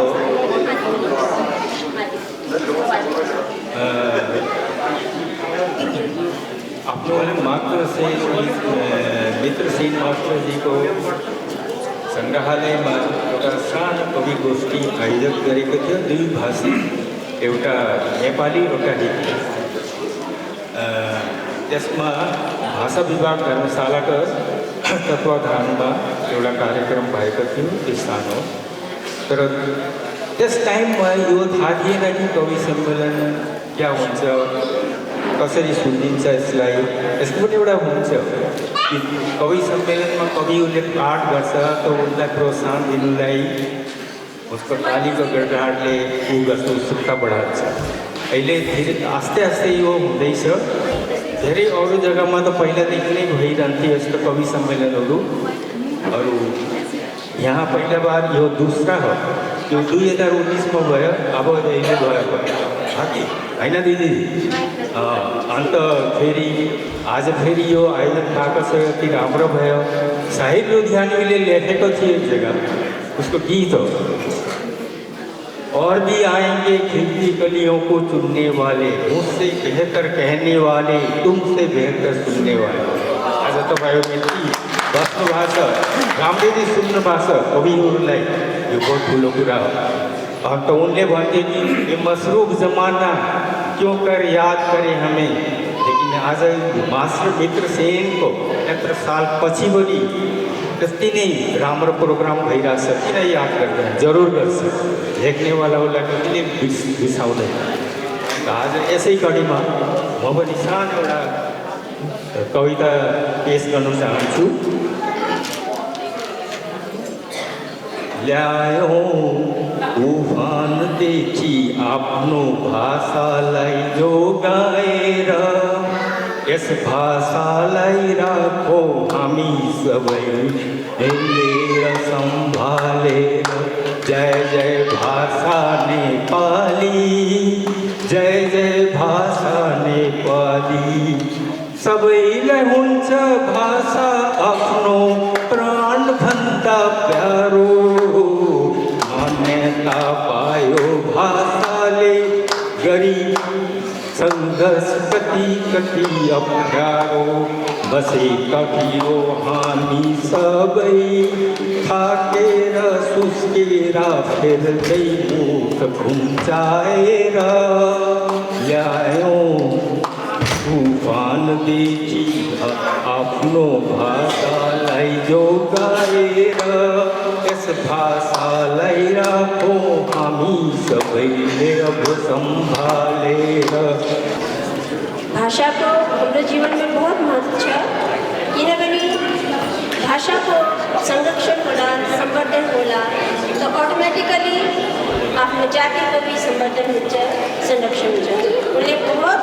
आप लोगों ने मात्र से मित्र सेन मास्टर जी को संग्रहालय में एउटा सानो कवि गोष्ठी आयोजन गरेको थियो द्विभाषी, एउटा नेपाली एउटा हिन्दी। त्यसमा भाषा विभाग धर्मशालाको तत्वावधानमा एउटा कार्यक्रम भएको थियो, त्यो सानो। तर त्यस टाइममा यो थाहा थिएन कि कवि सम्मेलन क्या हुन्छ, कसरी सुनिन्छ यसलाई। यसको पनि एउटा हुन्छ कि कवि सम्मेलनमा कविहरूले पाठ गर्छ त उनलाई प्रोत्साहन दिनुलाई उसको तालीको गडगडाटले ऊ गर्छ, उत्सुकता बढाउँछ। अहिले धेरै आस्ते आस्ते यो हुँदैछ। धेरै अरू जग्गामा त पहिलादेखि नै भइरहन्थ्यो यस्तो कवि सम्मेलनहरू। अरू यहाँ पहिला बार यो दूसरा हो, यो 2019 में भयो, अब अहिले भएको होइन दिदी। अन्त फेरि आज फेरि यो आयोजन भएको छ, यति राम्रो भयो। साहिब लुधियानवीले लेखेको थियो एक जगह, उसको गीत हो, और भी आएंगे खिलती कलियों को चुनने वाले, मुझसे बेहतर कहने वाले, तुमसे बेहतर सुनने वाले। आज तपाईँहरू बस्नु भएको छ, राम्ररी सुन्नु भएको छ कविहरूलाई, यो बहुत ठुलो कुरा हो। अन्त उनले भन्थे कि ये मसरूफ जमाना क्यों कर याद करे हमें, लेकिन आज मास्टर मित्र सेनको यत्रो साल पछि पनि त्यति नै राम्रो प्रोग्राम भइरहेछ, किन याद गर्दैन, जरुर गर्छ। लेख्नेवालाहरूलाई कहिले बिर्साउँदैन। आज यसै कडीमा म पनि सानो एउटा कविता पेश गर्न चाहन्छु। ल्यायो उफानदेखि आफ्नो भाषालाई जोगाएर, यस भाषालाई राखौ हामी सबै मिलेर सम्हालेर। जय जय भाषा नेपाली, जय जय भाषा नेपाली। सबैलाई हुन्छ भाषा आफ्नो प्राणभन्दा प्यारो, मान्यता पायो भाषाले गरी सङ्घर्ष कति कति अप्ठ्यारो। बसेका थियौ हामी सबै थाकेर सुस्केर फेर्दै मुख घुम्चाएर, ल्यायौँ उफानदेखि आफ्नो भाषालाई जोगाएर, यस भाषालाई राखौँ हामी सबैले अब सम्हालेर। भाषा को हाम्रो जीवन में बहुत महत्व छ, किनभने भाषा को संरक्षण होला, संवर्धन होला तो अटोमेटिकली आफ्नो जातिको भी संवर्धन हुन्छ, संरक्षण हुन्छ। उनले बहुत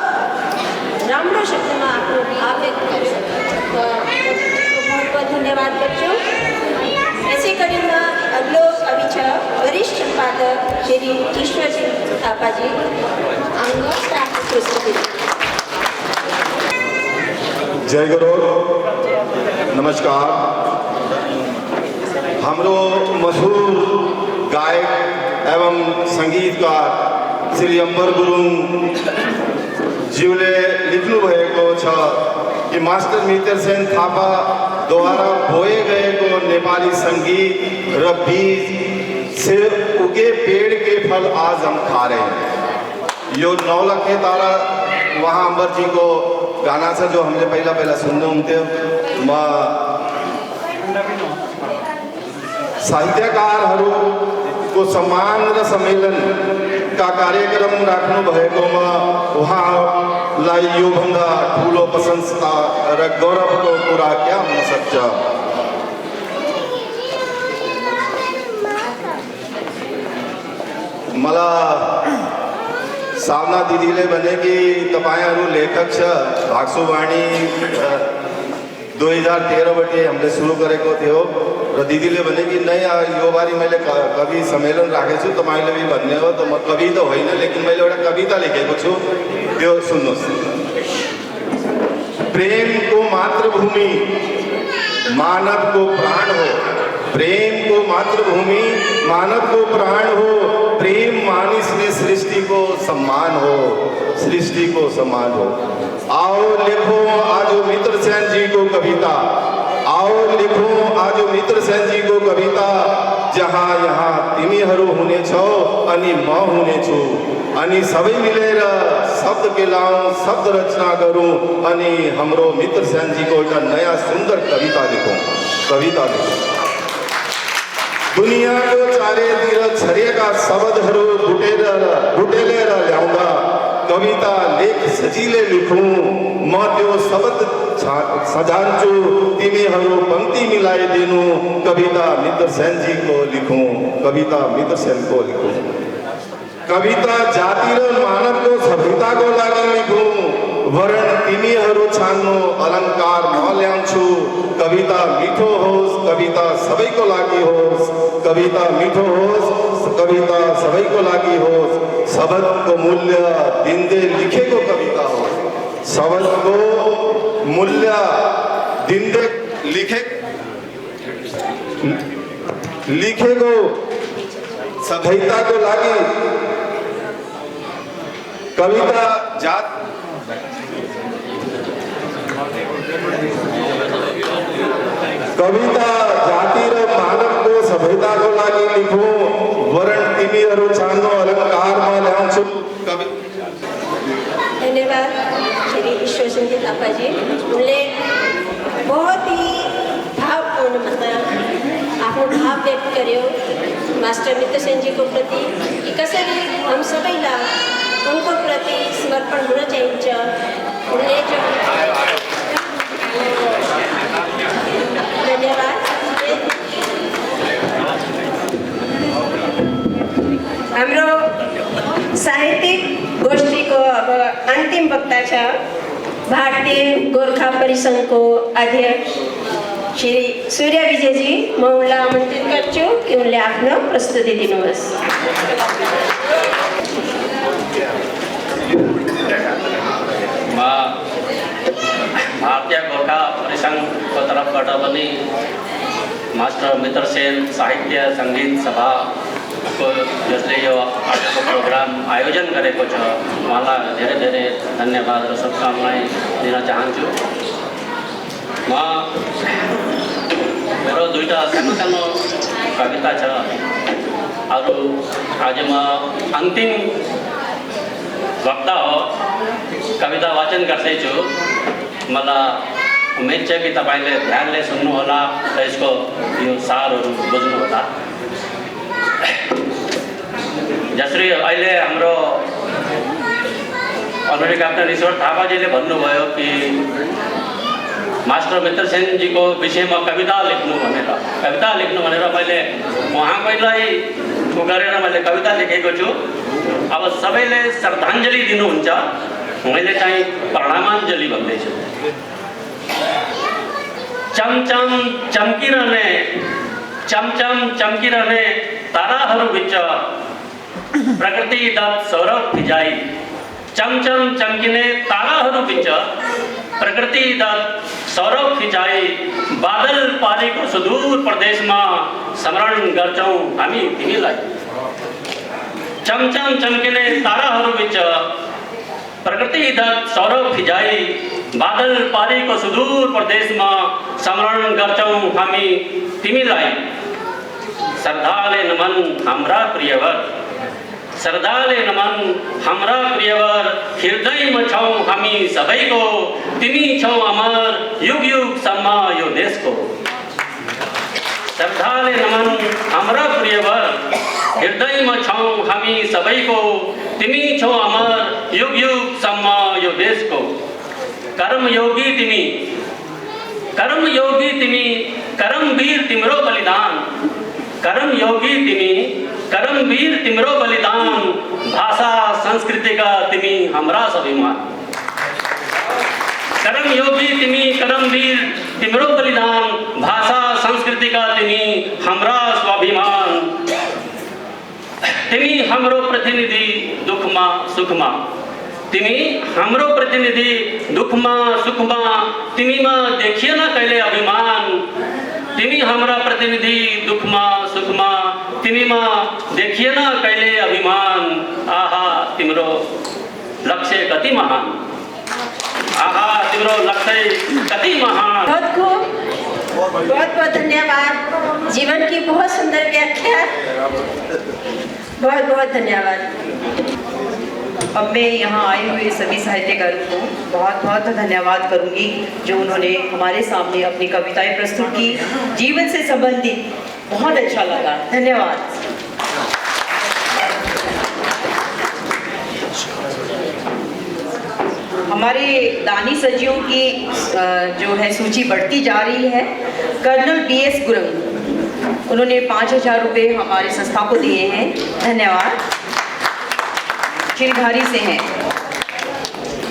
राम्रो शब्दमा आफ्नो भाव व्यक्त बहुत धन्यवाद गर्छु। यसै कड़ीमा अग्लो अभी छ वरिष्ठ संपादक श्री ईश्वरसिंह थापाजी, आउनुहोस् आफ्नो प्रस्तुति। जय गुरु, नमस्कार। हमरो मशहूर गायक एवं संगीतकार श्री अम्बर गुरुङ ज्यूले लेख्नु भएको छ कि मास्टर मित्र सेन थापा द्वारा बोए गएको नेपाली संगीत र बीज से उगे पेड़ के फल आज हम खा रहे हैं। यो नौलखे तारा वहाँ अम्बर जी को गाना छ जो हमले पहिला सुन्नुहुन्थ्यो। म साहित्यकारहरूको सम्मान र सम्मेलनका कार्यक्रम राख्नु भएकोमा उहाँलाई योभन्दा ठुलो प्रशंसा र गौरवको कुरा क्या हुन सक्छ। मलाई सावना दिदीले भने कि तपाईहरु लेखक छ, भाग्सुवाणी 2013 हामीले सुरु गरेको थियो र दिदीले भने कि नै यो बारी मैले कवि सम्मेलन राखेको छु, तपाईले पनि भन्ने हो त म कवि त होइन लेकिन मैले एउटा कविता लेखेको छु, त्यो सुन्नुस्। प्रेम को मातृभूमि मानव को प्राण हो, प्रेम को मातृभूमि मानव को प्राण हो, प्रेम मानिस में सृष्टि को सम्मान हो, सृष्टि को सम्मान हो। आओ लिखो आज मित्र सेन जी को कविता, आओ लिखो आज मित्र सेन जी को कविता। जहाँ यहाँ तिमीहरू हुनेछौ अनि म हुनेछु अनि सबै मिलेर शब्द केलाऊँ शब्द रचना गरौँ अनि हाम्रो मित्र सेनजीको एउटा नयाँ सुन्दर कविता लेखौँ। दुनियाँको चारैतिर छरिएका शब्दहरू बुटेलेर ल्याउँदा कविता लेख सजिलै लेखौँ। म त्यो शब्द सजान्छु, तिमीहरू पङ्क्ति मिलाइदिनु। कविता मित्र सेनजीको लेखौँ, कविता मित्र सेनको लेखौँ। कविता जाति र मानवको सभ्यताको लागि लेखौँ। वर्ण तिमीहरू छान्नु, अलङ्कार म ल्याउँछु। कविता मिठो होस्, कविता सबैको लागि होस्। कविता मिठो होस्, कविता सबैको लागि होस्। शब्दको मूल्य दिँदै लेखेको कविता हो। शब्दको मूल्य दिँदै लेखेको सभ्यताको लागि कविता जाति र मानवको सभ्यताको लागि लेखौँ। वर्ण तिमीहरू छान्नु, अलङ्कारमा ल्याउँछु। धन्यवाद श्री ईश्वर सिंह जी थापा जी। उनले बहुत ही भावपूर्ण मतलब आफ्नो भाव व्यक्त गर्यो मास्टर मित्र सेनजीको प्रति कि कसरी हम सबैलाई उनको प्रति समर्पण हुन चाहिन्छ। उनले जो धन्यवाद। हाम्रो साहित्यिक गोष्ठीको अब अन्तिम वक्ता छ भारतीय गोर्खा परिसङ्घको अध्यक्ष श्री सूर्य विजयजी। म उनलाई आमन्त्रित गर्छु कि उनले आफ्नो प्रस्तुति दिनुहोस्। भारतीय गोर्खा परिसङ्घको तर्फबाट पनि मास्टर मित्र सेन साहित्य सङ्गीत सभाको जसले यो आजको प्रोग्राम आयोजन गरेको छ उहाँलाई धेरै धेरै धन्यवाद र शुभकामनाएँ दिन चाहन्छु। मेरो दुईटा सानो कविता छ। अरू आज म अन्तिम वक्ता हो, कविता वाचन गर्दैछु। मलाई उम्मेद छ कि तपाईँले ध्यानले सुन्नुहोला र यसको यो सारहरू बुझ्नुहोला। जसरी अहिले हाम्रो अनरी क्याप्टन ईश्वर थापाजीले भन्नुभयो कि मास्टर मित्र सेनजीको विषयमा कविता लेख्नु भनेर मैले उहाँकैलाई गरेर मैले कविता लेखेको छु। अब सबैले श्रद्धाञ्जली दिनुहुन्छ, मैले चाहिँ प्रणामाञ्जली भन्दैछु। चमचम चम्किरहने ताराहरू बिच प्रकृति दत्त सौरभ फिजाई। चमचम चम्किने ताराहरू बिच प्रकृति दत्त सौरभ फिजाई। बादल पारेको सुदूर प्रदेशमा स्मरण गर्छौँ हामी तिमीलाई। चमचम चम्किने ताराहरू बिच प्रकृति दत्त सौरभ फिजाई। बादल पारेको सुदूर प्रदेशमा स्मरण गर्छौँ हामी तिमीलाई। श्रद्धाले नमन हाम्रा प्रियवर, श्रद्धाले नमन हाम्रा प्रियवर। हृदयमा छौँ हामी सबैको, तिमी छौ अमर युग युगसम्म यो देशको। श्रद्धाले नमन हाम्रा प्रियवर, हृदयमा छौँ हामी सबैको, तिमी छौ अमर युग युगसम्म यो देशको। कर्मयोगी तिमी, कर्मवीर तिम्रो बलिदान। कर्मयोगी तिमी, कर्मवीर तिम्रो बलिदान। भाषा संस्कृतिका तिमी हाम्रा स्वाभिमान। कर्मयोगी तिमी, कर्मवीर तिम्रो बलिदान। भाषा संस्कृतिका तिमी हाम्रा स्वाभिमान। तिमी हाम्रो प्रतिनिधि दुखमा सुखमा। तिमी हाम्रो प्रतिनिधि दुखमा सुखमा। तिमीमा देखिएन कहिले अभिमान। तिमी हाम्रा प्रतिनिधि दुखमा सुखमा। तिमीमा देखिएन कहिले अभिमान। आहा तिम्रो लक्ष्य कति महान। आहा तिम्रो लक्ष्य कति महान। बहुत खूब। बहुत बहुत धन्यवाद। जीवन की बहुत सुंदर व्याख्या। बहुत बहुत धन्यवाद। अब मैं यहाँ आए हुए सभी साहित्यकारों को बहुत बहुत धन्यवाद करूँगी जो उन्होंने हमारे सामने अपनी कविताएं प्रस्तुत की। जीवन से संबंधित बहुत अच्छा लगा। धन्यवाद। हमारे दानी सजियों की जो है सूची बढ़ती जा रही है। कर्नल BS गुरंग, उन्होंने 5,000 रुपये हमारी संस्था को दिए हैं। धन्यवाद। श्रीधारी से हैं।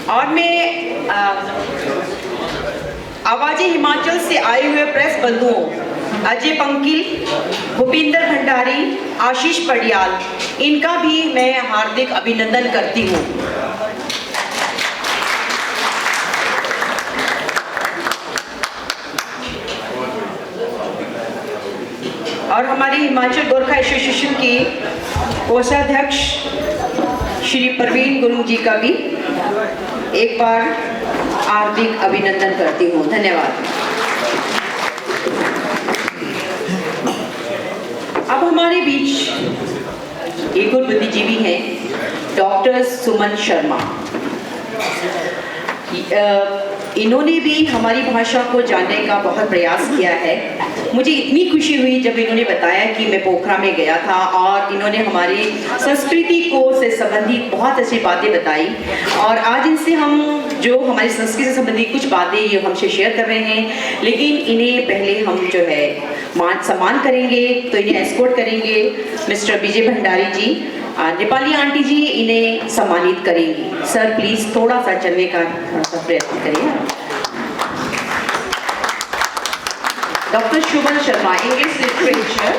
और मैं आवाज़े हिमाचल से आए हुए प्रेस बंधुओं अजय पंकिल, भूपिंदर भंडारी, आशीष पडियाल, इनका भी मैं हार्दिक अभिनंदन करती हूँ। और हमारी हिमाचल गोरखा एसोसिएशन की कोषाध्यक्ष श्री प्रवीण गुरु जी का भी एक बार हार्दिक अभिनंदन करती हूँ। धन्यवाद। अब हमारे बीच एक और बुद्धिजीवी हैं, डॉक्टर सुमन शर्मा। इन्होंने भी हमारी भाषा को जानने का बहुत प्रयास किया है। मुझे इतनी खुशी हुई जब इन्होंने बताया कि मैं पोखरा में गया था और इन्होंने हमारी संस्कृति को से संबंधित बहुत अच्छी बातें बताई। और आज इनसे हम जो हमारी संस्कृति से संबंधित कुछ बातें ये हमसे शेयर कर रहे हैं, लेकिन इन्हें पहले हम जो है सम्मान करेंगे। तो इन्हें एस्कॉर्ट करेंगे मिस्टर विजय भंडारी जी। नेपाली आंटी जी इन्हें सम्मानित करेंगी। सर प्लीज थोड़ा सा चलने का प्रयत्न करिए। Doctor Suman Sharma, English literature.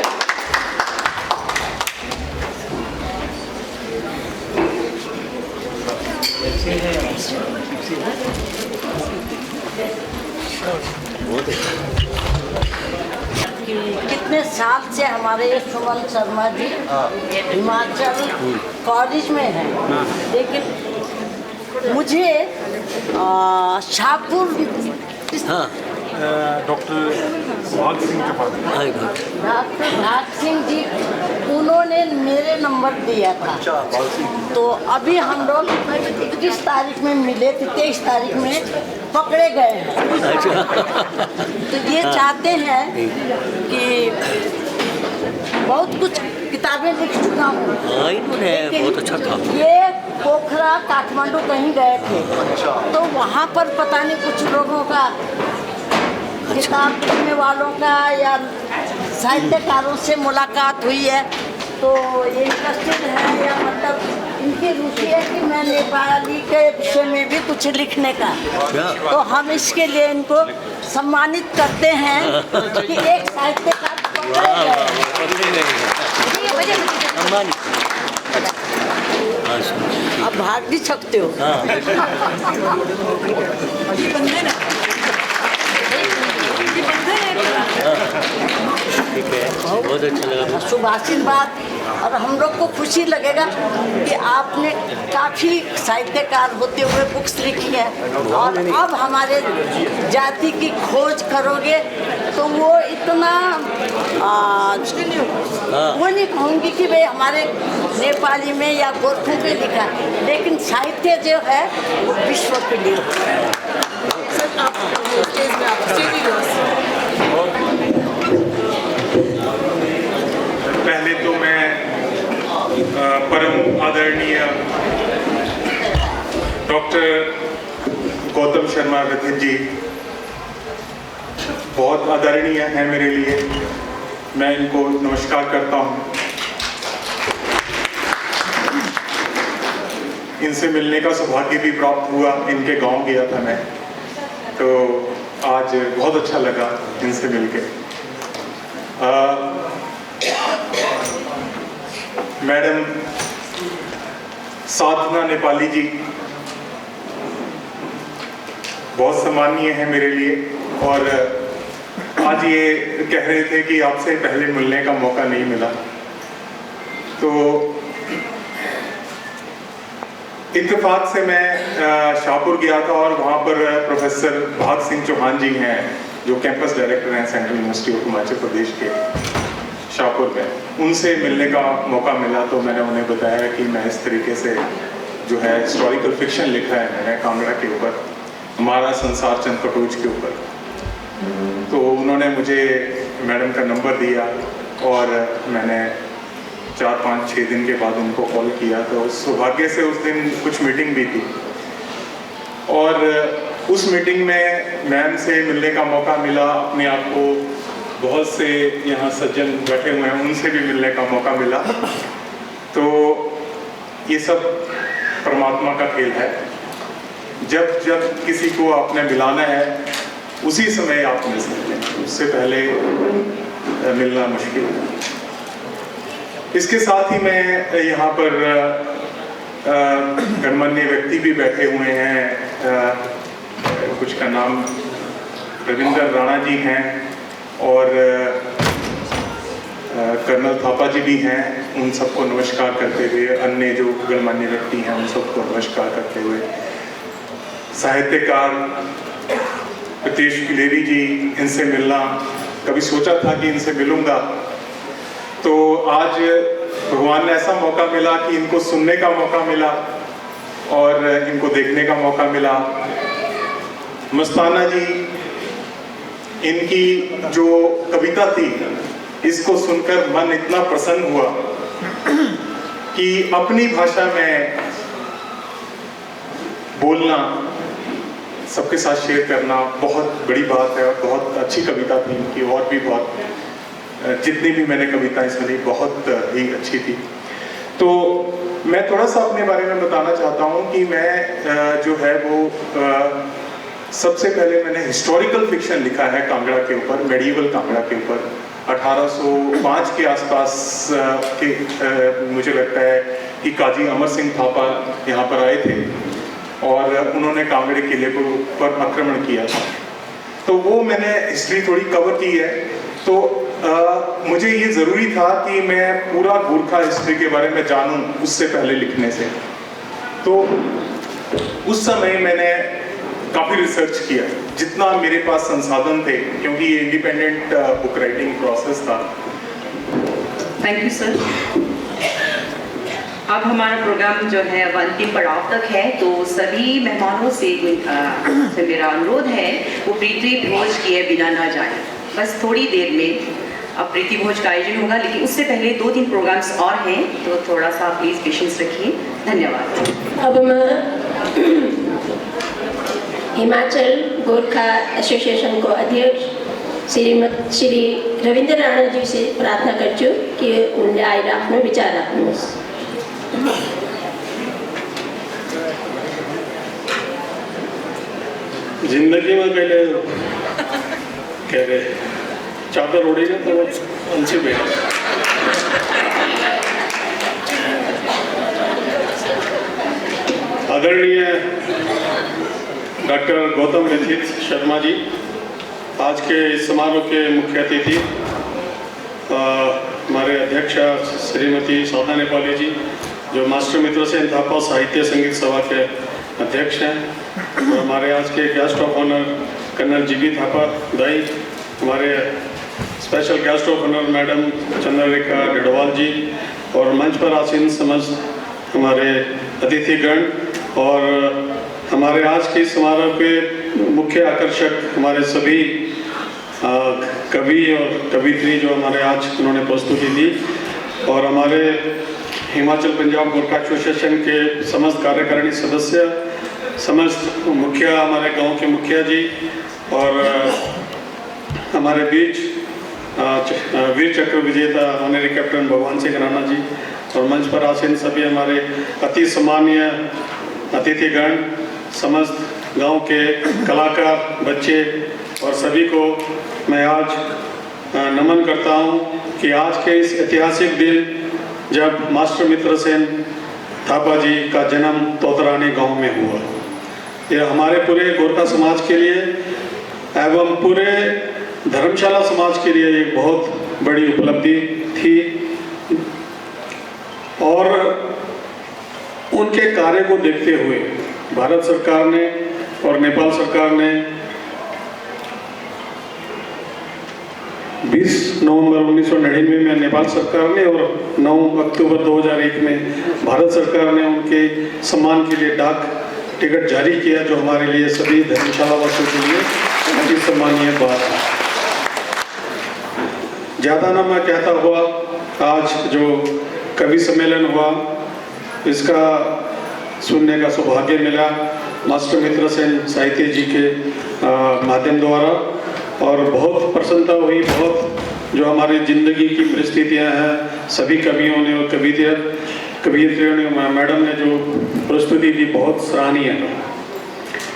कितने साल से हमारे सुमन शर्मा जी हिमाचल कॉलेज में हैं, लेकिन मुझे शाहपुर डॉक्टर भाग सिंह के पास डॉक्टर भाग सिंह जी उन्होंने मेरे नंबर दिया था। तो अभी हम लोग 21 तारीख में मिले थे, 23 तारीख में पकड़े गए हैं। तो ये चाहते हैं कि बहुत कुछ किताबें लिख चुका हूँ, बहुत अच्छा था। ये पोखरा काठमांडू कहीं गए थे, तो वहाँ पर पता नहीं कुछ लोगों का किताब लिखने वालों का या साहित्यकारों से मुलाकात हुई है, तो ये इंटरेस्टेड है या मतलब इनकी रुचि है कि मैं नेपाली के विषय में भी कुछ लिखने का। तो हम इसके लिए इनको सम्मानित करते हैं कि एक साहित्यकार अब भाग भी सकते हो। ठीक है, बहुत अच्छा लगा। शुभ आशीर्वाद। और हम लोग को खुशी लगेगा कि आपने काफ़ी साहित्यकार होते हुए बुक्स लिखी है, और अब हमारे जाति की खोज करोगे तो वो इतना वो नहीं कहूँगी कि भाई हमारे नेपाली में या गोरखों पे लिखा है, लेकिन साहित्य जो है वो विश्व के लिए। पहले तो मैं परम आदरणीय डॉक्टर गौतम शर्मा रथित जी बहुत आदरणीय हैं मेरे लिए, मैं इनको नमस्कार करता हूं। इनसे मिलने का सौभाग्य भी प्राप्त हुआ, इनके गांव गया था मैं, तो आज बहुत अच्छा लगा इनसे मिलके। मैडम साधना नेपाली जी बहुत सम्मानीय है मेरे लिए, और आज ये कह रहे थे कि आपसे पहले मिलने का मौका नहीं मिला, तो इत्तेफाक से मैं शाहपुर गया था और वहाँ पर प्रोफेसर भाग सिंह चौहान जी हैं जो कैंपस डायरेक्टर हैं central university of Himachal Pradesh के शाहपुर में, उनसे मिलने का मौका मिला। तो मैंने उन्हें बताया कि मैं इस तरीके से जो है हिस्टोरिकल फिक्शन लिखा है मैंने कांगड़ा के ऊपर, हमारा संसार चंद कटोच के ऊपर। तो उन्होंने मुझे मैडम का नंबर दिया और मैंने 4-5-6 दिन के बाद उनको कॉल किया। तो सौभाग्य से उस दिन कुछ मीटिंग भी थी और उस मीटिंग में मैम से मिलने का मौका मिला। अपने आप को बहुत से यहाँ सज्जन बैठे हुए हैं, उनसे भी मिलने का मौका मिला। तो ये सब परमात्मा का खेल है। जब जब किसी को आपने मिलाना है उसी समय आप मिल सकते हैं, उससे पहले मिलना मुश्किल है। इसके साथ ही मैं यहाँ पर गणमान्य व्यक्ति भी बैठे हुए हैं, कुछ का नाम रविंद्र राणा जी हैं और कर्नल थापा जी भी हैं। उन सबको नमस्कार करते हुए, अन्य जो गणमान्य व्यक्ति हैं उन सबको नमस्कार करते हुए, साहित्यकार प्रतीश किलेरी जी, इनसे मिलना कभी सोचा था कि इनसे मिलूंगा, तो आज भगवान ने ऐसा मौका मिला कि इनको सुनने का मौका मिला और इनको देखने का मौका मिला। मस्ताना जी, इनकी जो कविता थी इसको सुनकर मन इतना प्रसन्न हुआ कि अपनी भाषा में बोलना, सबके साथ शेयर करना बहुत बड़ी बात है और बहुत अच्छी कविता थी इनकी। और भी बहुत जितनी भी मैंने कविताएं सुनी बहुत ही अच्छी थी। तो मैं थोड़ा सा अपने बारे में बताना चाहता हूँ कि मैं जो है वो सबसे पहले मैंने हिस्टोरिकल फिक्शन लिखा है कांगड़ा के ऊपर, मेडिएवल कांगड़ा के ऊपर। 1805 के आसपास के मुझे लगता है कि काजी अमर सिंह थापा यहाँ पर आए थे और उन्होंने कांगड़े किले को पर आक्रमण किया था। तो वो मैंने हिस्ट्री थोड़ी कवर की है। तो मुझे ये ज़रूरी था कि मैं पूरा गोरखा हिस्ट्री के बारे में जानूं उससे पहले लिखने से। तो उस समय मैंने काफ़ी रिसर्च किया जितना मेरे पास संसाधन थे, क्योंकि ये इंडिपेंडेंट बुक राइटिंग प्रोसेस था। Thank you sir. अब हमारा प्रोग्राम जो है अब अंतिम पड़ाव तक है, तो सभी मेहमानों से मेरा अनुरोध है वो प्रीति भोज किए बिना ना जाए। बस थोड़ी देर में अब प्रीति भोज का आयोजन होगा, लेकिन उससे पहले 2-3 प्रोग्राम्स और हैं, तो थोड़ा सा प्लीज़ पेशेंस रखिए। धन्यवाद। अब मैं हिमाचल गोरखा एसोसिएशन को अध्यक्ष श्री रविंद्र राणा जी से प्रार्थना करछु कि उनने आए आपने विचार आपने जिंदगी में पहले कह रहे चादर उड़ी ना तो उनसे बैठ आदरणीय डॉक्टर गौतम व्यथित शर्मा जी, आज के इस समारोह के मुख्य अतिथि हमारे अध्यक्ष श्रीमती सौधा नेपाली जी, जो मास्टर मित्रसेन थापा साहित्य संगीत सभा के अध्यक्ष हैं, और हमारे आज के guest of honour colonel GB Thapa दाई, हमारे special guest of honour madam Chandrarekha Garhwal ji, और मंच पर आसीन समस्त हमारे अतिथिगण, और हमारे आज के समारोह के मुख्य आकर्षक हमारे सभी कवि और कवित्री जो हमारे आज उन्होंने प्रस्तुति दी, और हमारे हिमाचल पंजाब गोरखा एसोसिएशन के समस्त कार्यकारिणी सदस्य, समस्त मुखिया, हमारे गांव के मुखिया जी, और हमारे बीच वीर चक्र विजेता ऑनरी कैप्टन भगवान सिंह राणा जी, और मंच पर आसीन सभी हमारे अति सम्मानीय अतिथिगण, समस्त गांव के कलाकार, बच्चे, और सभी को मैं आज नमन करता हूं कि आज के इस ऐतिहासिक दिन जब मास्टर मित्रसेन थापा जी का जन्म तोतरानी गांव में हुआ, यह हमारे पूरे गोरखा समाज के लिए एवं पूरे धर्मशाला समाज के लिए एक बहुत बड़ी उपलब्धि थी, और उनके कार्य को देखते हुए भारत सरकार ने और नेपाल सरकार ने 20 नवंबर 1999 में नेपाल सरकार ने और 9 अक्टूबर 2001 में भारत सरकार ने उनके सम्मान के लिए डाक टिकट जारी किया, जो हमारे लिए सभी धर्मशाला वासियों के लिए अति सम्मानीय बात है। ज़्यादा ना मैं कहता हुआ, आज जो कवि सम्मेलन हुआ इसका सुनने का सौभाग्य मिला मास्टर मित्र सेन साहित्य जी के माध्यम द्वारा, और बहुत प्रसन्नता हुई। बहुत जो हमारी ज़िंदगी की परिस्थितियां हैं, सभी कवियों ने और कवियत्रियों ने, मैडम ने जो प्रस्तुति दी बहुत सराहनीय है।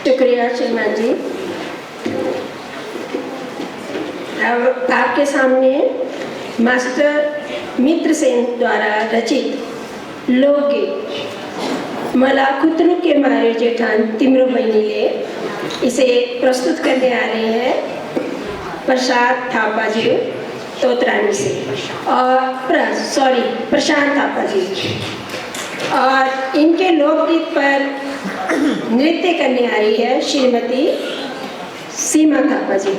शुक्रिया श्रीमान जी। अब आपके सामने मास्टर मित्र सेन द्वारा रचित लोकगीत मला खुतरू के मारे जेठान तिम्रो बहिनीले इसे प्रस्तुत करने आ रहे हैं प्रसाद थापा जी तोतरानी से, और प्रशांत थापा जी, और इनके लोकगीत पर नृत्य करने आ रही है श्रीमती सीमा थापा जी।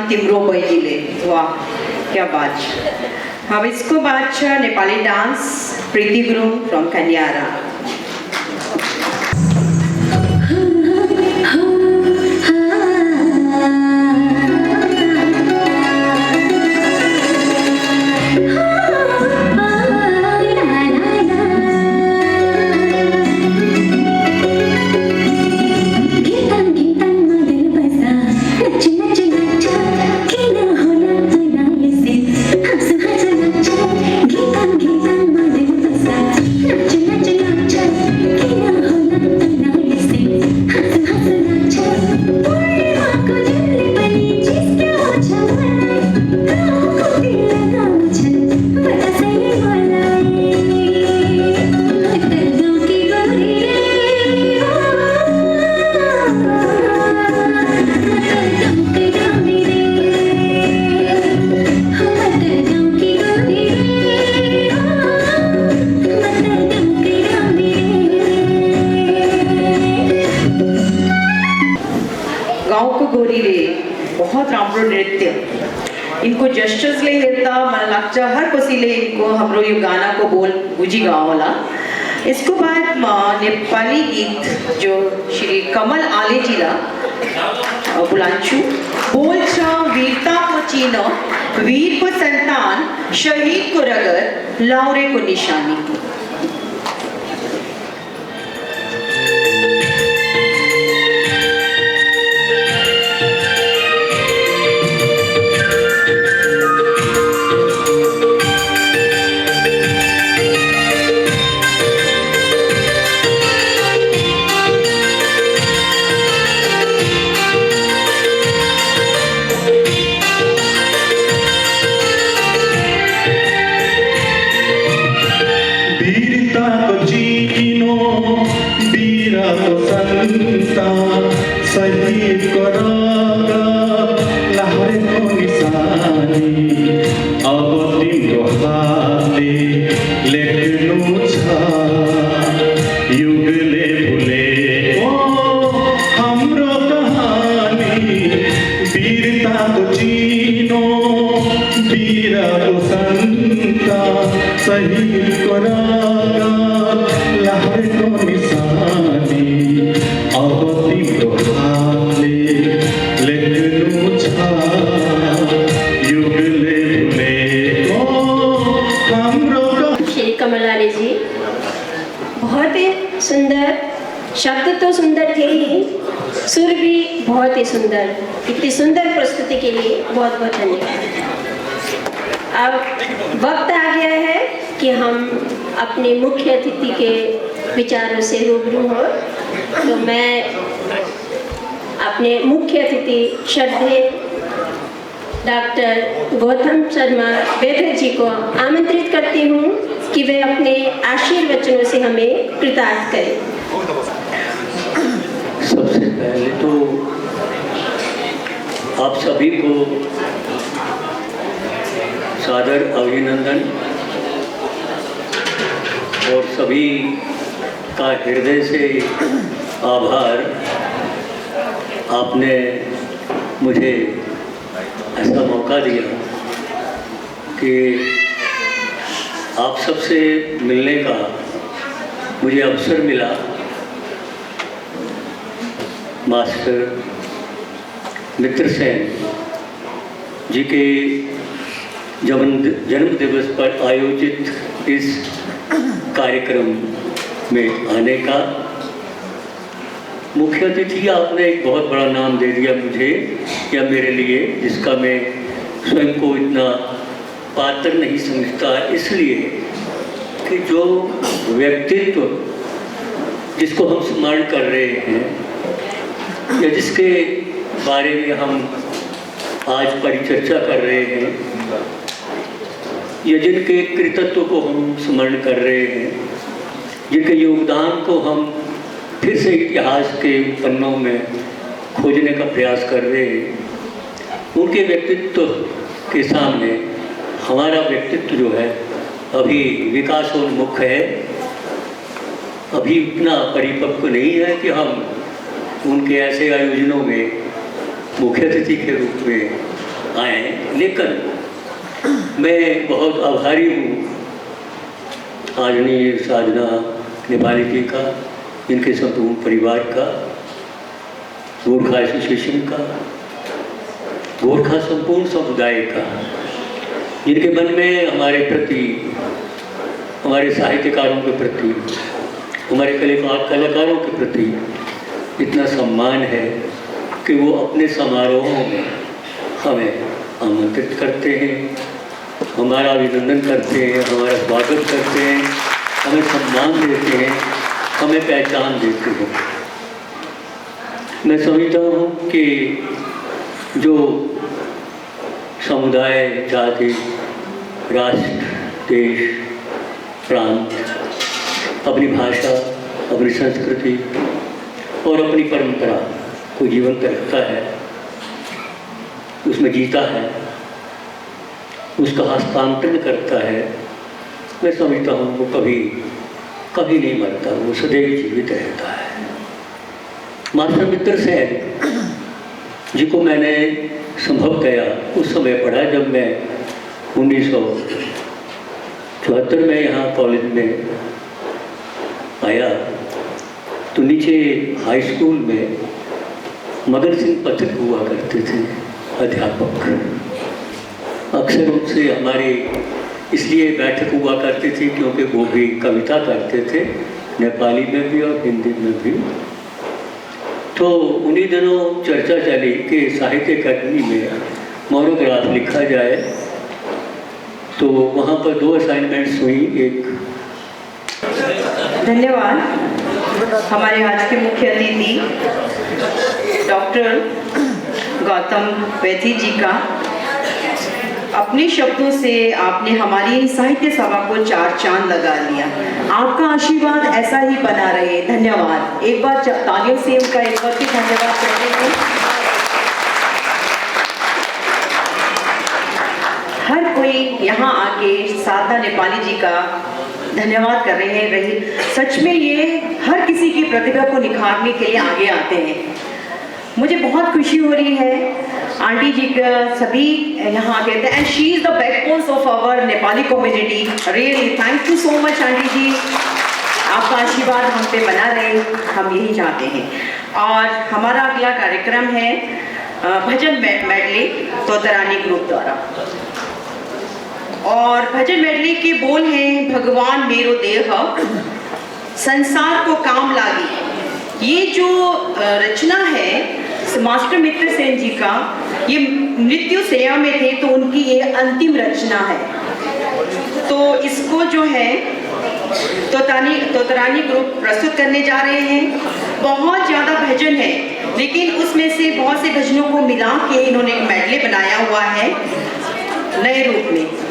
तिम्रो बहिनीले, वाह क्या बात। अब इसको बाद नेपाली डांस प्रीति गुरुङ फ्रॉम कन्यारा। बहुत राम्रो नृत्य इनको जस्टिस ले हेर्दा मलाई लाग्छ हर कसैले इनको हाम्रो यो गानाको बोल बुझिगा होला। इसको बाद नेपाली गीत जो श्री कमल आलेजीलाई बुलान्छु। बोल छ वीरताको चिन्ह, वीरको सन्तान, शहीदको रगत, लाउरेको निशानी। बहुत ही सुंदर, शब्द तो सुंदर थे ही, सुर भी बहुत ही सुंदर। इतनी सुंदर प्रस्तुति के लिए बहुत बहुत धन्यवाद। अब वक्त आ गया है कि हम अपने मुख्य अतिथि के विचारों से रूबरू हो। तो मैं अपने मुख्य अतिथि श्रद्धेय डॉक्टर गौतम शर्मा बेदरे जी को आमंत्रित करती हूँ कि वे अपने आशीर्वचनों से हमें कृतार्थ करें। सबसे पहले तो आप सभी को सादर अभिनंदन और सभी का हृदय से आभार। आपने मुझे ऐसा मौका दिया कि आप सबसे मिलने का मुझे अवसर मिला। मास्टर मित्र सेन जी के जन्म दिवस पर आयोजित इस कार्यक्रम में आने का। मुख्य अतिथि आपने एक बहुत बड़ा नाम दे दिया मुझे या मेरे लिए, जिसका मैं स्वयं को इतना पात्र नहीं समझता, इसलिए कि जो व्यक्तित्व जिसको हम स्मरण कर रहे हैं या जिसके बारे में हम आज परिचर्चा कर रहे हैं या जिनके कृतित्व को हम स्मरण कर रहे हैं, जिनके योगदान को हम फिर से इतिहास के पन्नों में खोजने का प्रयास कर रहे हैं, उनके व्यक्तित्व के सामने हमारा व्यक्तित्व जो है अभी विकासोन्मुख है, अभी इतना परिपक्व नहीं है कि हम उनके ऐसे आयोजनों में मुख्य अतिथि के रूप में आए। लेकिन मैं बहुत आभारी हूँ आदरणीय साधना नेपाली जी का, इनके संपूर्ण परिवार का, गोरखा एसोसिएशन का, गोरखा संपूर्ण समुदाय का, जिनके मन में हमारे प्रति, हमारे साहित्यकारों के प्रति, हमारे कलाकारों के प्रति इतना सम्मान है कि वो अपने समारोहों में हमें आमंत्रित करते हैं, हमारा अभिनंदन करते हैं, हमारा स्वागत करते हैं, हमें सम्मान देते हैं, हमें पहचान देते हैं। मैं समझता हूँ कि जो समुदाय, जाति, राष्ट्र, देश, प्रांत अपनी भाषा, अपनी संस्कृति और अपनी परंपरा को जीवंत रखता है, उसमें जीता है, उसका हस्तांतरण करता है, मैं समझता हूँ वो कभी कभी नहीं मरता, वो सदैव जीवित रहता है। मास्टर मित्र सेन जी को मैंने संभवतः उस समय पढ़ा जब मैं 1974 में यहाँ कॉलेज में आया, तो नीचे हाई स्कूल में मदन सिंह पथिक हुआ करते थे अध्यापक। अक्सर उनसे हमारी इसलिए बैठक हुआ करती थी क्योंकि वो भी कविता करते थे, नेपाली में भी और हिंदी में भी। तो उन्हीं दिनों चर्चा चली कि साहित्य अकादमी में मोनोग्राफ लिखा जाए, तो वहाँ पर 2 असाइनमेंट्स हुई। एक धन्यवाद हमारे आज के मुख्य अतिथि डॉक्टर गौतम बेदरे जी का। अपने शब्दों से आपने हमारी साहित्य सभा को 4 चांद लगा लिया। आपका आशीर्वाद ऐसा ही बना रहे। धन्यवाद। एक बार तालियों से उनका एक बार धन्यवाद करते हैं। हर कोई यहाँ आके साधना नेपाली जी का धन्यवाद कर रहे हैं। सच में ये हर किसी की प्रतिभा को निखारने के लिए आगे आते हैं। मुझे बहुत खुशी हो रही है। आंटी जी का सभी यहाँ कहते हैं, and she is the backbones of our Nepali community. Really thank you so much aunty ji. आपका आशीर्वाद हम पे बना रहे, हम यही चाहते हैं। और हमारा अगला कार्यक्रम है भजन मेडले तोतरानी ग्रुप द्वारा। और भजन मेडले के बोल हैं, भगवान मेरो देह संसार को काम लागी। ये जो रचना है मास्टर मित्र सेन जी का, ये मृत्यु शैया में थे तो उनकी ये अंतिम रचना है। तो इसको जो है तोतरानी ग्रुप प्रस्तुत करने जा रहे हैं। बहुत ज़्यादा भजन है, लेकिन उसमें से बहुत से भजनों को मिला के इन्होंने एक मेडले बनाया हुआ है नए रूप में।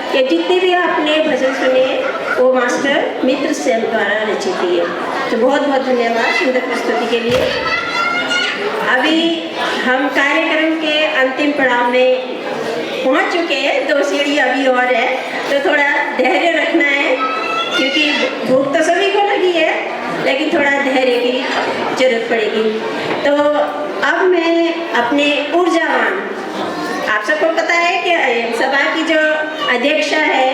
ये जितने भी आपने भजन सुने वो मास्टर मित्र सेन द्वारा रचित है। तो बहुत बहुत धन्यवाद सुंदर प्रस्तुति के लिए। अभी हम कार्यक्रम के अंतिम पड़ाव में पहुंच चुके हैं, 2 सीढ़ी अभी और है, तो थोड़ा धैर्य रखना है क्योंकि भूख तो सभी को लगी है, लेकिन थोड़ा धैर्य की जरूरत पड़ेगी। तो अब मैं अपने ऊर्जावान, आप सबको पता है कि सभा की जो अध्यक्षा है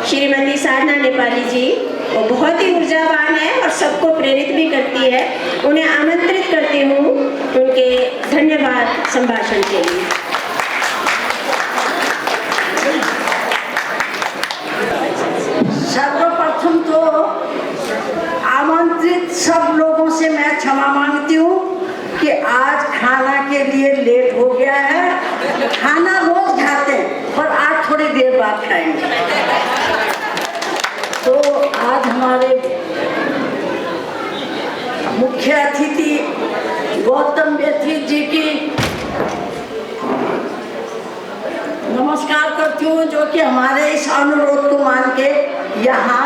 श्रीमती साधना नेपाली जी, वो बहुत ही ऊर्जावान है और सबको प्रेरित भी करती है। उन्हें आमंत्रित करती हूँ उनके धन्यवाद संभाषण के लिए। सर्वप्रथम तो आमंत्रित सब लोगों से मैं क्षमा मांगती हूँ कि आज खाना के लिए लेट हो गया है। खाना रोज खाते हैं पर आज थोड़ी देर बाद खाएंगे। तो आज हमारे मुख्य अतिथि गौतम व्यथित जी की नमस्कार करती हूँ, जो कि हमारे इस अनुरोध को मान के यहाँ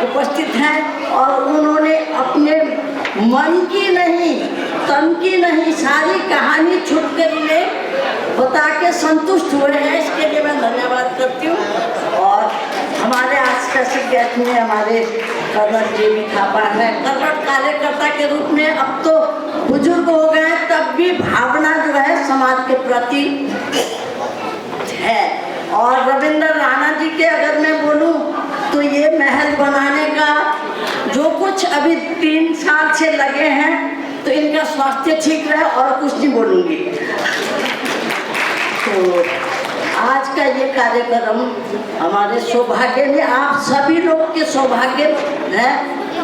उपस्थित हैं और उन्होंने अपने मन की नहीं, तन की नहीं, सारी कहानी छुटकर में बता के संतुष्ट हुए हैं। इसके लिए मैं धन्यवाद करती हूँ। और हमारे आज का शिक्षक में हमारे कर्नल जी भी थापा है, कर्मठ कार्यकर्ता के रूप में अब तो बुजुर्ग हो गए, तब भी भावना जो है समाज के प्रति है। और रविंद्र राणा जी के अगर मैं बोलूं तो ये महल बनाने का जो कुछ अभी 3 साल से लगे हैं, तो इनका स्वास्थ्य ठीक रहे और कुछ नहीं बोलूँगी। तो आज का ये कार्यक्रम हमारे सौभाग्य में, आप सभी लोग के सौभाग्य है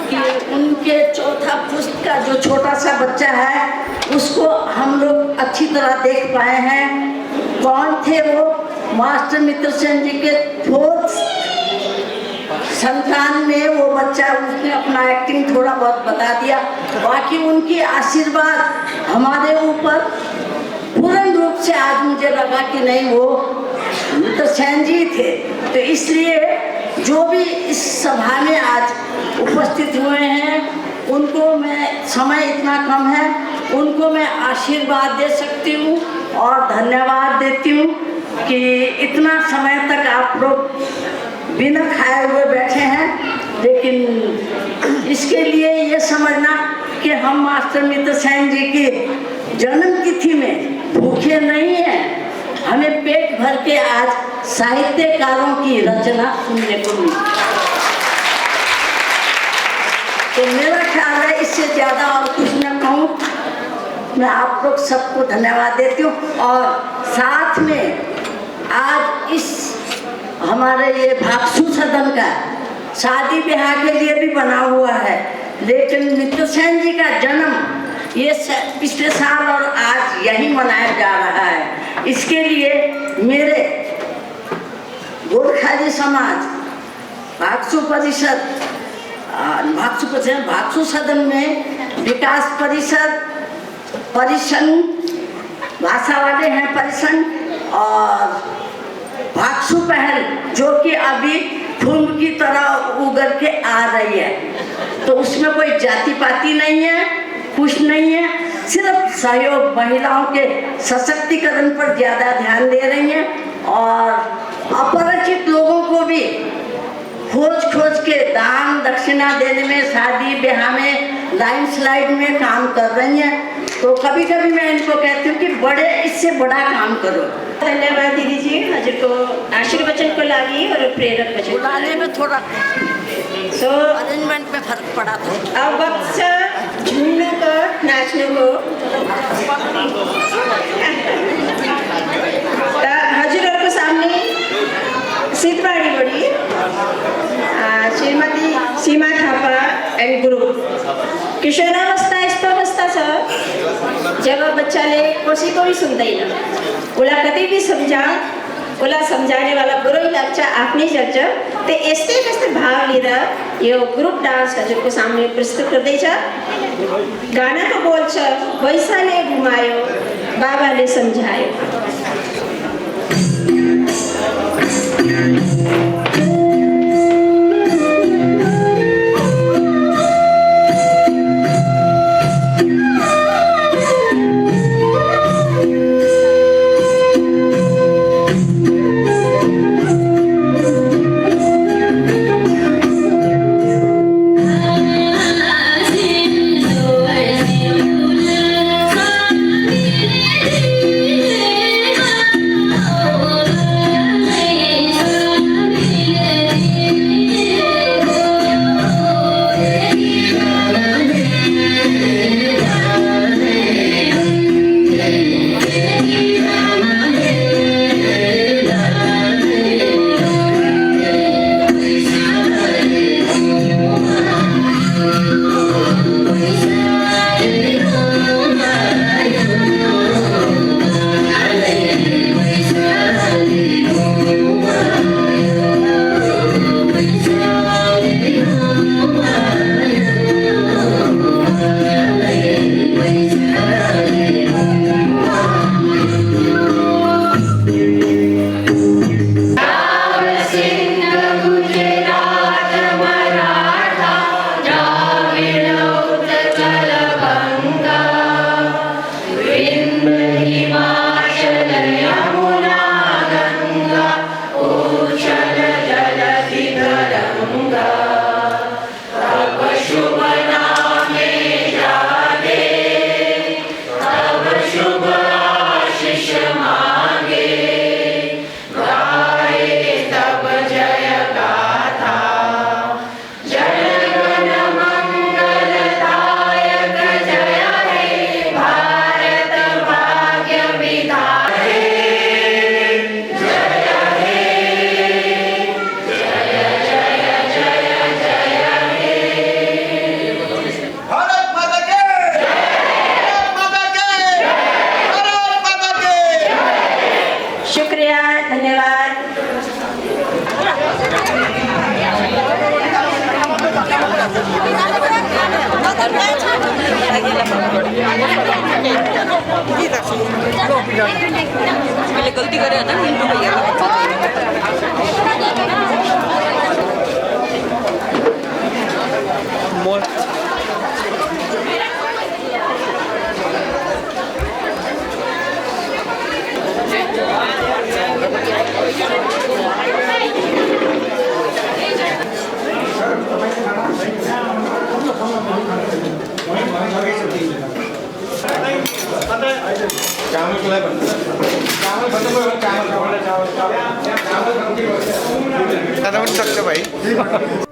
कि उनके चौथा पुस्त का जो छोटा सा बच्चा है उसको हम लोग अच्छी तरह देख पाए हैं। कौन थे वो? मास्टर मित्र सेन जी के 4th संतान में वो बच्चा, उसने अपना एक्टिंग थोड़ा बहुत बता दिया। बाकी उनकी आशीर्वाद हमारे ऊपर पूर्ण रूप से आज मुझे लगा कि नहीं, वो मित्र सेन जी थे। तो इसलिए जो भी इस सभा में आज उपस्थित हुए हैं उनको मैं, समय इतना कम है, उनको मैं आशीर्वाद दे सकती हूँ और धन्यवाद देती हूँ कि इतना समय तक आप लोग बिना खाए हुए बैठे हैं। लेकिन इसके लिए ये समझना कि हम मास्टर मित्र सेन जी की जन्म तिथि में भूखे नहीं हैं, हमें पेट भर के आज साहित्यकारों की रचना सुनने को मिली। तो मेरा ख्याल है इससे ज़्यादा और कुछ न कहूँ, मैं आप लोग सबको धन्यवाद देती हूँ। और साथ में आज इस हमारे ये भागसू सदन का शादी ब्याह के लिए भी बना हुआ है, लेकिन मित्र सेन जी का जन्म ये पिछले साल और आज यही मनाया जा रहा है। इसके लिए मेरे गोरखाली समाज भागसू परिषद भागसू सदन में विकास परिषद परिसंघ भाषा वाले हैं परिसंघ और भागसू पहल जो कि अभी फूल की तरह उगर के आ रही है, तो उसमें कोई जाति पाति नहीं है, कुछ नहीं है, सिर्फ सहयोग महिलाओं के सशक्तिकरण पर ज़्यादा ध्यान दे रही हैं और अपरिचित लोगों को भी खोज के दान दक्षिणा देने में, शादी ब्याह में, लाइन स्लाइड में काम कर रही हैं। तो कभी कभी मैं इनको कहती हूँ कि बड़े इससे बड़ा काम करो। धन्यवाद दीदी जी, हजर को आशीर्वचन को लागी और प्रेरक वचन बुलाने में थोड़ा तो अरेंजमेंट में फर्क पड़ा था। अब वक्त से झूमने को नाचने को हजूर को सामने सीतवाड़ी बड़ी श्रीमती सीमा थापा एंड ग्रुप किशोरावस्था इष्टावस्था सर जब बच्चा ले कोसी को भी सुनता ही ना उला कभी भी समझा उला समझाने वाला बुरा ही लगता आपने चर्चा ते ऐसे भाग लीदा ये ग्रुप डांस हजूर को सामने प्रस्तुत कर दे जा गाना तो बोल छ वैसा ने घुमायो बाबा ने समझायो। पहले गलती करे ना हिंदू भैया चावल चावल चावल चावल चावल चावल चावल चावल चावल चावल